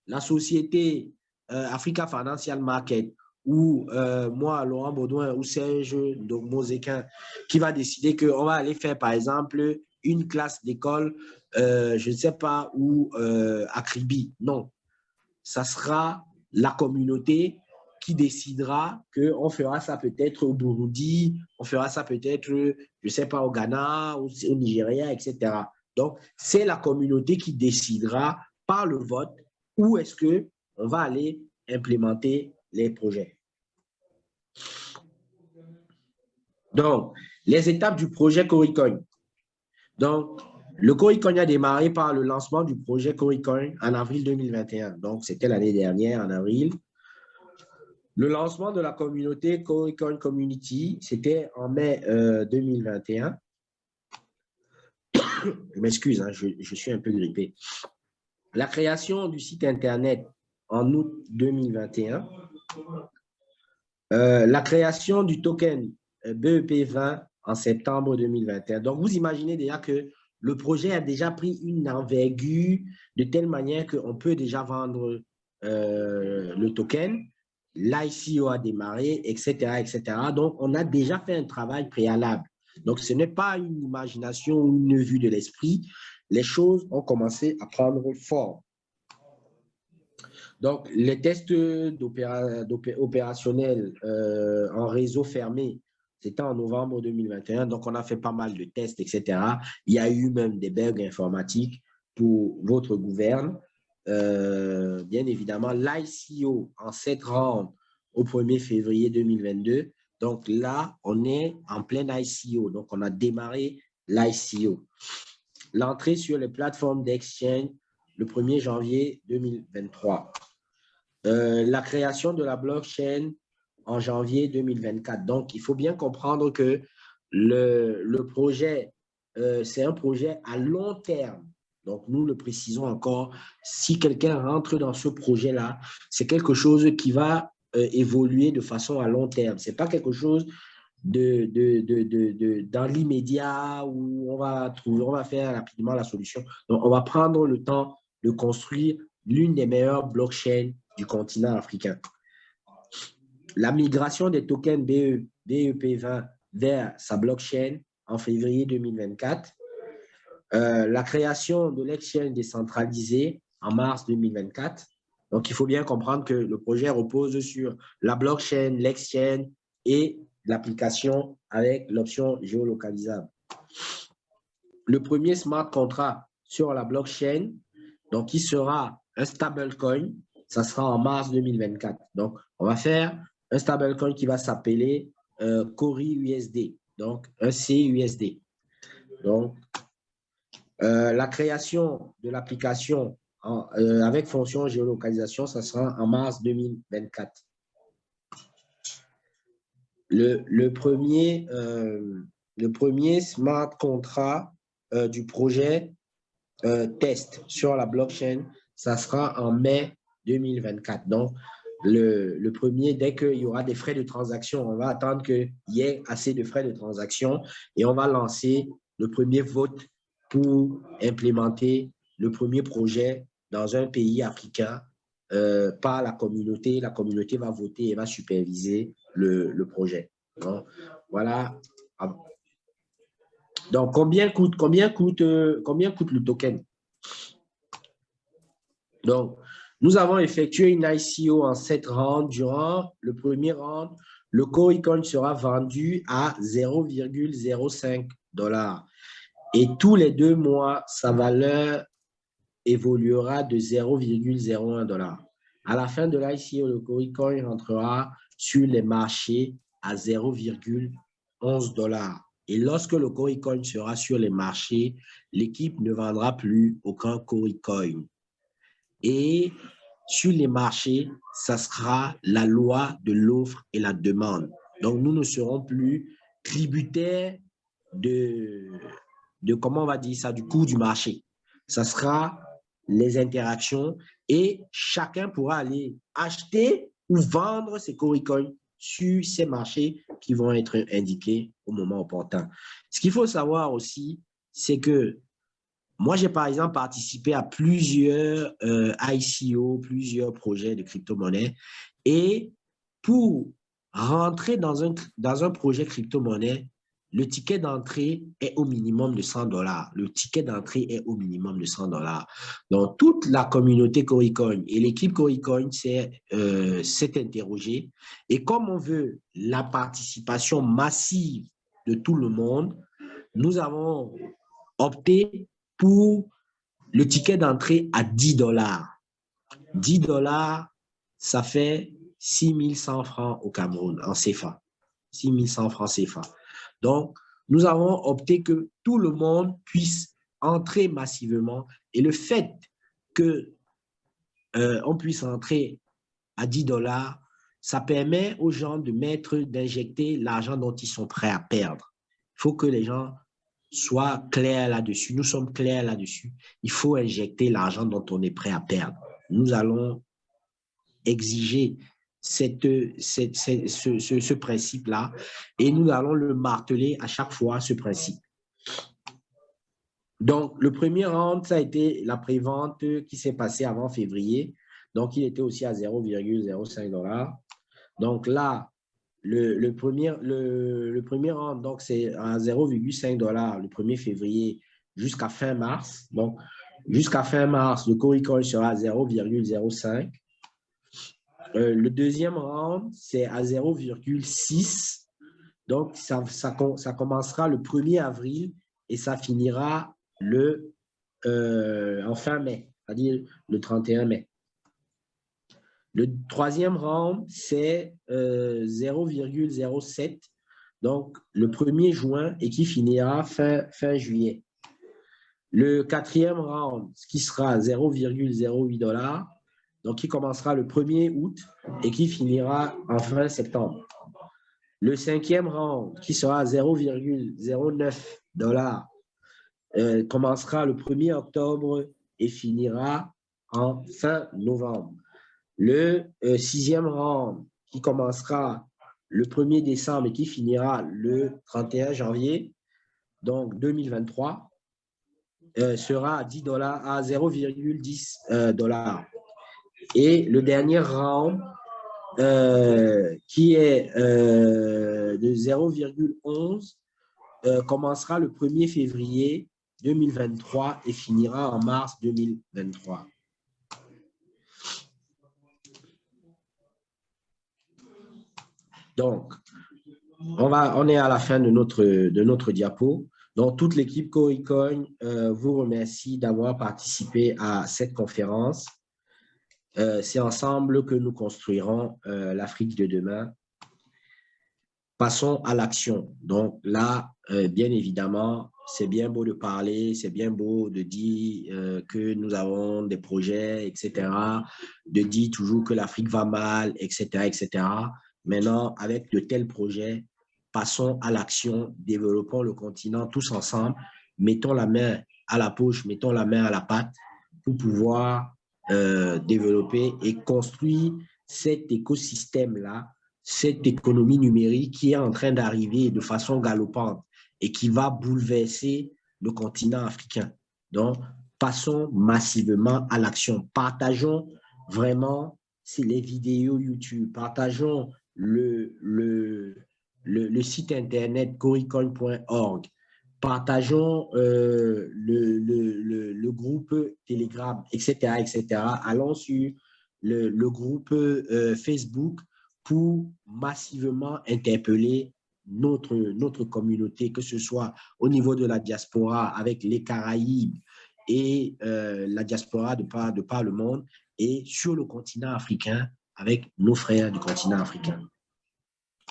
la société Africa Financial Market ou moi, Laurent Baudouin ou Serge Moséquin qui va décider qu'on va aller faire, par exemple, une classe d'école, je ne sais pas où, à Kribi. Non, ça sera la communauté qui décidera qu'on fera ça peut-être au Burundi, on fera ça peut-être, je ne sais pas, au Ghana, au Nigeria, etc. Donc, c'est la communauté qui décidera par le vote où est-ce qu'on va aller implémenter les projets. Donc, les étapes du projet Coricoin. Donc, le Coricoin a démarré par le lancement du projet Coricoin en avril 2021. Donc, c'était l'année dernière, en avril. Le lancement de la communauté Coricoin Community, c'était en mai 2021. Je m'excuse, hein, je suis un peu grippé. la création du site Internet en août 2021, la création du token BEP20 en septembre 2021. Donc, vous imaginez déjà que le projet a déjà pris une envergure de telle manière qu'on peut déjà vendre le token. L'ICO a démarré, etc., etc. Donc, on a déjà fait un travail préalable. Donc, ce n'est pas une imagination ou une vue de l'esprit. Les choses ont commencé à prendre forme. Donc, les tests opérationnels en réseau fermé, c'était en novembre 2021. Donc, on a fait pas mal de tests, etc. Il y a eu même des bugs informatiques pour votre gouverne. Bien évidemment, l'ICO en 7 rounds au 1er février 2022. Donc là, on est en plein ICO. Donc, on a démarré l'ICO. L'entrée sur les plateformes d'exchange le 1er janvier 2023. La création de la blockchain en janvier 2024. Donc, il faut bien comprendre que le projet, c'est un projet à long terme. Donc, nous le précisons encore, si quelqu'un rentre dans ce projet-là, c'est quelque chose qui va évoluer de façon à long terme. Ce n'est pas quelque chose dans l'immédiat où on va faire rapidement la solution. Donc, on va prendre le temps de construire l'une des meilleures blockchains du continent africain. La migration des tokens BEP20 vers sa blockchain en février 2024. La création de l'exchange décentralisé en mars 2024. Donc, il faut bien comprendre que le projet repose sur la blockchain, l'exchange et l'application avec l'option géolocalisable. Le premier smart contract sur la blockchain, donc qui sera un stablecoin, ça sera en mars 2024. Donc, on va faire un stablecoin qui va s'appeler Cori USD, donc un CUSD. Donc, la création de l'application avec fonction géolocalisation, ça sera en mars 2024. Le premier smart contract du projet test sur la blockchain, ça sera en mai 2024. Donc, le premier, dès qu'il y aura des frais de transaction, on va attendre qu'il y ait assez de frais de transaction et on va lancer le premier vote pour implémenter le premier projet dans un pays africain par la communauté. La communauté va voter et va superviser le projet. Donc, voilà. Donc, combien coûte le token? Donc, nous avons effectué une ICO en 7 rounds. Durant le premier round, le Coricoin sera vendu à 0,05 $. Et tous les 2 mois, sa valeur évoluera de 0,01 $. À la fin de l'ICO, le Coricoin rentrera sur les marchés à 0,11 $. Et lorsque le Coricoin sera sur les marchés, l'équipe ne vendra plus aucun Coricoin. Et sur les marchés, ça sera la loi de l'offre et la demande. Donc, nous ne serons plus tributaires de comment on va dire ça, du cours du marché. Ça sera les interactions et chacun pourra aller acheter ou vendre ses Coricoins sur ces marchés qui vont être indiqués au moment opportun. Ce qu'il faut savoir aussi, c'est que moi, j'ai par exemple participé à plusieurs ICO, plusieurs projets de crypto-monnaie. Et pour rentrer dans un projet crypto-monnaie, le ticket d'entrée est au minimum de 100 $. Le ticket d'entrée est au minimum de 100 $. Donc, toute la communauté Coricoin et l'équipe Coricoin s'est interrogée. Et comme on veut la participation massive de tout le monde, nous avons opté pour le ticket d'entrée à 10 $. 10 $, ça fait 6 100 francs au Cameroun en CFA. 6 100 francs CFA. Donc, nous avons opté que tout le monde puisse entrer massivement. Et le fait qu'on puisse entrer à 10 $, ça permet aux gens d'injecter l'argent dont ils sont prêts à perdre. Il faut que les gens soit clair là-dessus. Nous sommes clairs là-dessus. Il faut injecter l'argent dont on est prêt à perdre. Nous allons exiger ce principe-là et nous allons le marteler à chaque fois, ce principe. Donc, le premier round, ça a été la prévente qui s'est passée avant février. Donc, il était aussi à 0,05 $. Donc là, le premier round, donc c'est à 0,5 $ le 1er février jusqu'à fin mars. Donc, jusqu'à fin mars, le Coin sera à 0,05. Le deuxième round, c'est à 0,6. Donc, ça commencera le 1er avril et ça finira en fin mai, c'est-à-dire le 31 mai. Le troisième round, c'est 0,07, donc le 1er juin et qui finira fin juillet. Le quatrième round, qui sera 0,08 $, donc qui commencera le 1er août et qui finira en fin septembre. Le cinquième round, qui sera 0,09 $, commencera le 1er octobre et finira en fin novembre. Le sixième round, qui commencera le 1er décembre et qui finira le 31 janvier, donc 2023, sera à 10 $, à 0,10 $. Et le dernier round, qui est de 0,11, commencera le 1er février 2023 et finira en mars 2023. Donc, on est à la fin de notre diapo. Donc, toute l'équipe Coin vous remercie d'avoir participé à cette conférence. C'est ensemble que nous construirons l'Afrique de demain. Passons à l'action. Donc là, bien évidemment, c'est bien beau de parler, c'est bien beau de dire que nous avons des projets, etc., de dire toujours que l'Afrique va mal, etc., etc. Maintenant, avec de tels projets, passons à l'action, développons le continent tous ensemble, mettons la main à la poche, mettons la main à la pâte pour pouvoir développer et construire cet écosystème-là, cette économie numérique qui est en train d'arriver de façon galopante et qui va bouleverser le continent africain. Donc, passons massivement à l'action. Partageons vraiment les vidéos YouTube, partageons le site internet coincoin.org, partageons le groupe Telegram, etc., etc. Allons sur le groupe Facebook pour massivement interpeller notre communauté, que ce soit au niveau de la diaspora avec les Caraïbes et la diaspora de par le monde, et sur le continent africain avec nos frères du continent africain.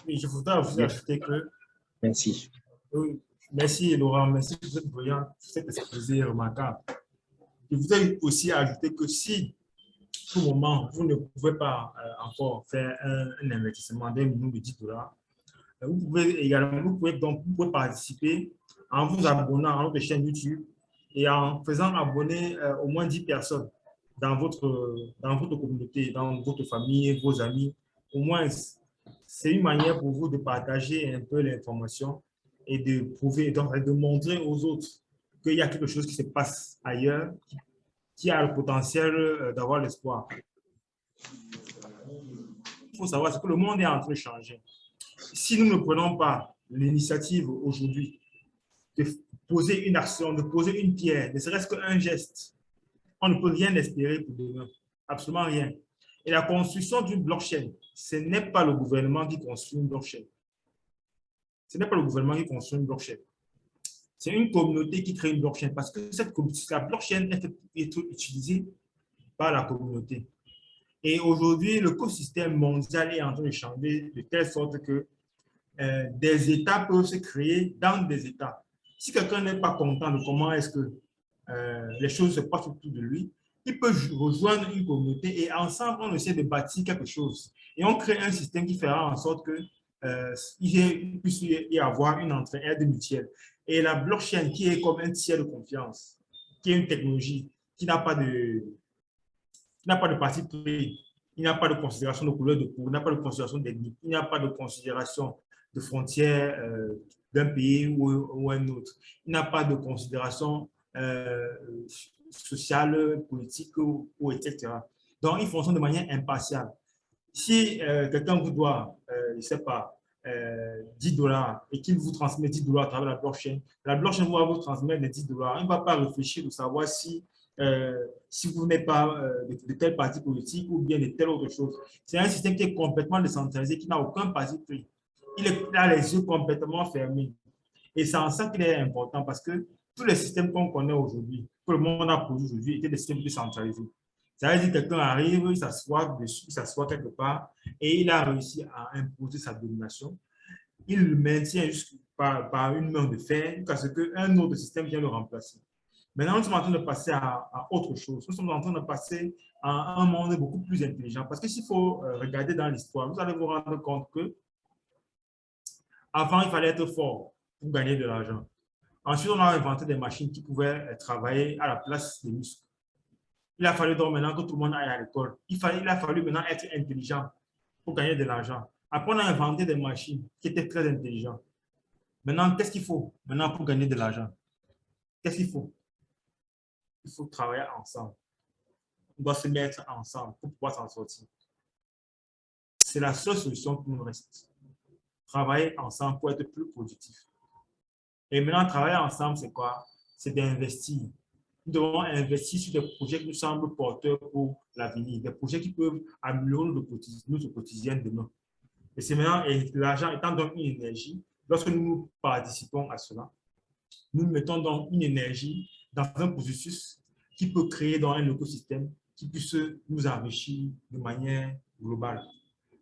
Oui, je voudrais vous ajouter que... Merci. Oui, merci Laurent, merci pour cette brillante, cet exposé remarquable. Je voudrais aussi ajouter que si, pour le moment, vous ne pouvez pas encore faire un investissement d'1 million de 10 $, vous pouvez participer en vous abonnant à notre chaîne YouTube et en faisant abonner au moins 10 personnes dans votre communauté, dans votre famille, vos amis. Au moins, c'est une manière pour vous de partager un peu l'information et de prouver, donc de montrer aux autres qu'il y a quelque chose qui se passe ailleurs, qui a le potentiel d'avoir l'espoir. Il faut savoir que le monde est en train de changer. Si nous ne prenons pas l'initiative aujourd'hui de poser une action, de poser une pierre, ne serait-ce qu'un geste, on ne peut rien espérer pour demain. Absolument rien. Et la construction d'une blockchain, ce n'est pas le gouvernement qui construit une blockchain. Ce n'est pas le gouvernement qui construit une blockchain. C'est une communauté qui crée une blockchain parce que la blockchain est utilisée par la communauté. Et aujourd'hui, l'écosystème mondial est en train de changer de telle sorte que des États peuvent se créer dans des États. Si quelqu'un n'est pas content de comment est-ce que les choses se passent autour de lui, il peut rejoindre une communauté et ensemble, on essaie de bâtir quelque chose. Et on crée un système qui fera en sorte qu'il puisse y avoir une entraide mutuelle. Et la blockchain qui est comme un tiers de confiance, qui est une technologie qui n'a pas de parti pris, il n'y a pas de considération de couleur de peau, il n'y a pas de considération d'ethnie, il n'y a pas de considération de frontières d'un pays ou un autre. Il n'y a pas de considération sociale, politique ou etc. Donc, ils fonctionnent de manière impartiale. Si quelqu'un vous doit, je ne sais pas, 10 dollars et qu'il vous transmet 10 dollars à travers la blockchain va vous transmettre les 10 dollars. Il ne va pas réfléchir de savoir si vous n'êtes pas de tel parti politique ou bien de telle autre chose. C'est un système qui est complètement décentralisé, qui n'a aucun parti pris. Il a les yeux complètement fermés. Et c'est en ça qu'il est important parce que tous les systèmes qu'on connaît aujourd'hui, que le monde a produit aujourd'hui, étaient des systèmes décentralisés. Ça veut dire que quelqu'un arrive, il s'assoit dessus, il s'assoit quelque part et il a réussi à imposer sa domination. Il le maintient juste par une main de fer jusqu'à ce qu'un autre système vienne le remplacer. Maintenant, nous sommes en train de passer à autre chose. Nous sommes en train de passer à un monde beaucoup plus intelligent. Parce que s'il faut regarder dans l'histoire, vous allez vous rendre compte que avant, il fallait être fort pour gagner de l'argent. Ensuite, on a inventé des machines qui pouvaient travailler à la place des muscles. Il a fallu donc maintenant que tout le monde aille à l'école. Il a fallu maintenant être intelligent pour gagner de l'argent. Après, on a inventé des machines qui étaient très intelligentes. Maintenant, qu'est-ce qu'il faut maintenant pour gagner de l'argent? Qu'est-ce qu'il faut? Il faut travailler ensemble. On doit se mettre ensemble pour pouvoir s'en sortir. C'est la seule solution qui nous reste. Travailler ensemble pour être plus productif. Et maintenant, travailler ensemble, c'est quoi? C'est d'investir. Nous devons investir sur des projets qui nous semblent porteurs pour l'avenir, des projets qui peuvent améliorer notre quotidien demain. Et c'est maintenant, et l'argent étant donc une énergie, lorsque nous participons à cela, nous mettons donc une énergie dans un processus qui peut créer dans un écosystème qui puisse nous enrichir de manière globale.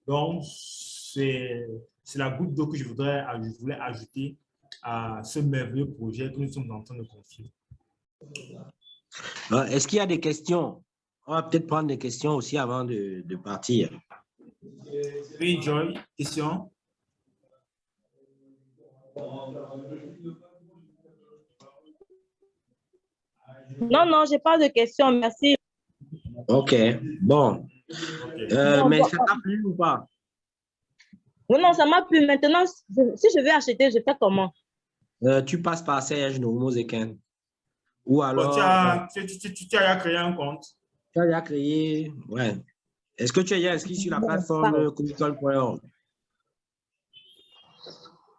Donc, c'est la goutte d'eau que je voulais ajouter à ce merveilleux projet que nous sommes en train de confier. Est-ce qu'il y a des questions? On va peut-être prendre des questions aussi avant de partir. Oui, Joy, question? Non, non, je n'ai pas de questions, merci. OK, bon. Mais ça t'a plu ou pas? Oui, non, ça m'a plu. Maintenant, si je vais acheter, je fais comment? Tu passes par Serge Nourmozeken. Ou alors… Tu as créé un compte? Tu as déjà créé… Ouais. Est-ce que tu es inscrit sur la plateforme Comical.org?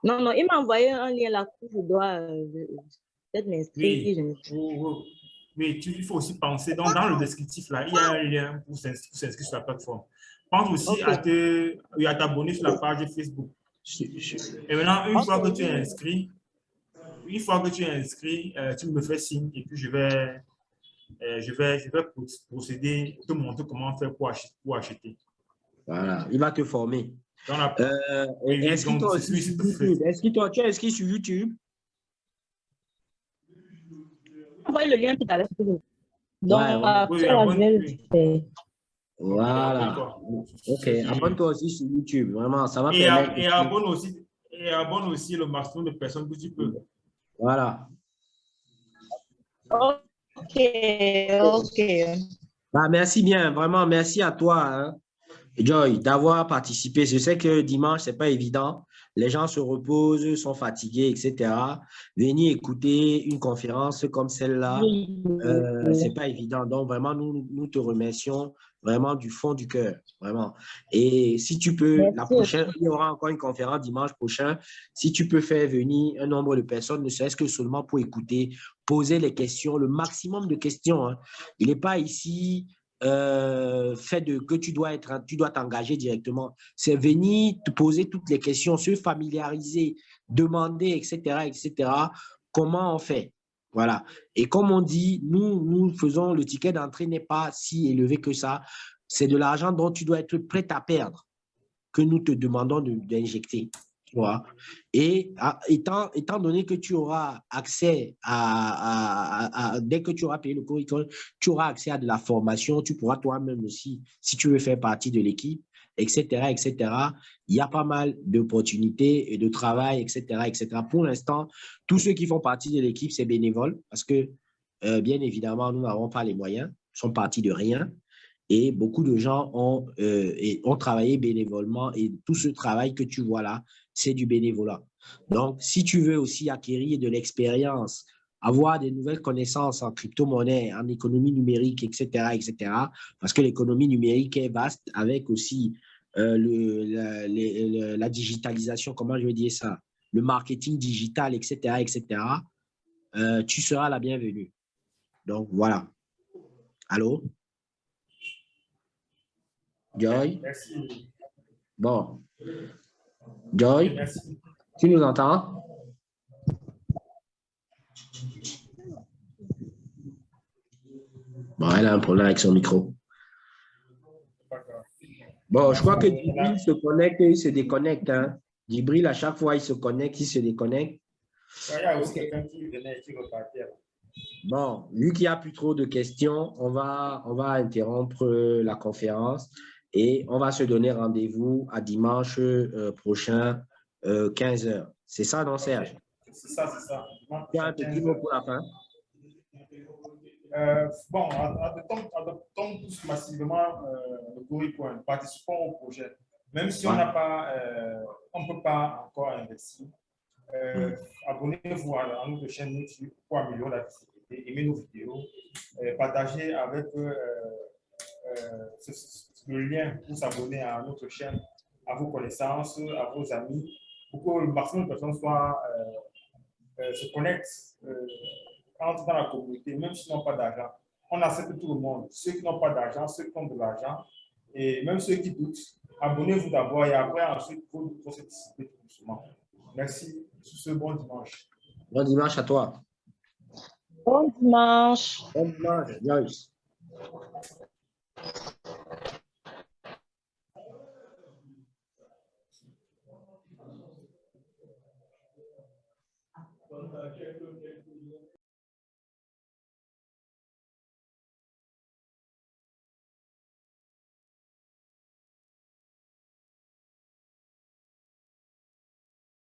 Non, non, il m'a envoyé un lien là où je dois peut-être m'inscrire. Oui, il faut aussi penser. Donc, dans le descriptif, là, il y a un lien pour s'inscrire sur la plateforme. Pense aussi à t'abonner sur la page Facebook. Et maintenant, une fois que tu es inscrit, tu me fais signe et puis je vais procéder, te montrer comment faire pour acheter. Voilà, il va te former. Inscris-toi aussi sur YouTube. Tu es inscrit sur YouTube? Envoyez le lien tout à l'heure. Voilà. OK. Abonne-toi aussi sur YouTube. Vraiment, ça va permettre. Et abonne aussi le maximum de personnes que tu peux. Voilà. OK. Bah, merci bien. Vraiment, merci à toi, hein, Joy, d'avoir participé. Je sais que dimanche, ce n'est pas évident. Les gens se reposent, sont fatigués, etc. Venir écouter une conférence comme celle-là, ce n'est pas évident. Donc, vraiment, nous te remercions vraiment du fond du cœur. Vraiment. Et si tu peux, la prochaine, il y aura encore une conférence dimanche prochain. Si tu peux faire venir un nombre de personnes, ne serait-ce que seulement pour écouter, poser les questions, le maximum de questions. Hein. Il n'est pas ici… fait que tu dois t'engager directement. C'est venir te poser toutes les questions, se familiariser, demander, etc., etc. Comment on fait? Voilà. Et comme on dit, nous faisons, le ticket d'entrée n'est pas si élevé que ça. C'est de l'argent dont tu dois être prêt à perdre que nous te demandons d'injecter. Et étant donné que tu auras accès dès que tu auras payé le curriculum, tu auras accès à de la formation, tu pourras toi-même aussi, si tu veux faire partie de l'équipe, etc., etc. Il y a pas mal d'opportunités et de travail, etc., etc. Pour l'instant, tous ceux qui font partie de l'équipe, c'est bénévole parce que, bien évidemment, nous n'avons pas les moyens, nous sommes partis de rien. Et beaucoup de gens ont travaillé bénévolement et tout ce travail que tu vois là, c'est du bénévolat. Donc, si tu veux aussi acquérir de l'expérience, avoir des nouvelles connaissances en crypto-monnaie, en économie numérique, etc., etc., parce que l'économie numérique est vaste avec aussi la digitalisation, comment je vais dire ça, le marketing digital, etc., etc., tu seras la bienvenue. Donc, voilà. Allô? Joy? Merci. Bon. Oui, Joy, merci. tu nous entends? Bon, elle a un problème avec son micro. D'accord. Bon, je crois que Djibril se connecte et il se déconnecte. Hein. Djibril, à chaque fois, il se connecte, il se déconnecte. Il y a aussi quelqu'un qui venait et qui repartait. Bon, vu qu'il n'y a plus trop de questions, on va interrompre la conférence et on va se donner rendez-vous à dimanche prochain, 15 h. C'est ça, non, Serge? C'est ça, c'est ça. Tu as un petit mot pour la fin? Bon, adoptons tous massivement le Goricoin, participons au projet. Même si on n'a pas, on ne peut pas encore investir, abonnez-vous à notre chaîne YouTube pour améliorer la visibilité, aimez nos vidéos, partagez avec le lien pour s'abonner à notre chaîne, à vos connaissances, à vos amis, pour que le maximum de personnes se connectent, entrent dans la communauté, même s'ils n'ont pas d'argent. On accepte tout le monde, ceux qui n'ont pas d'argent, ceux qui ont de l'argent, et même ceux qui doutent. Abonnez-vous d'abord et après, ensuite, vous participer tout doucement. Merci. Sur ce, bon dimanche. Bon dimanche à toi. Bon dimanche. Bon dimanche, Joyce.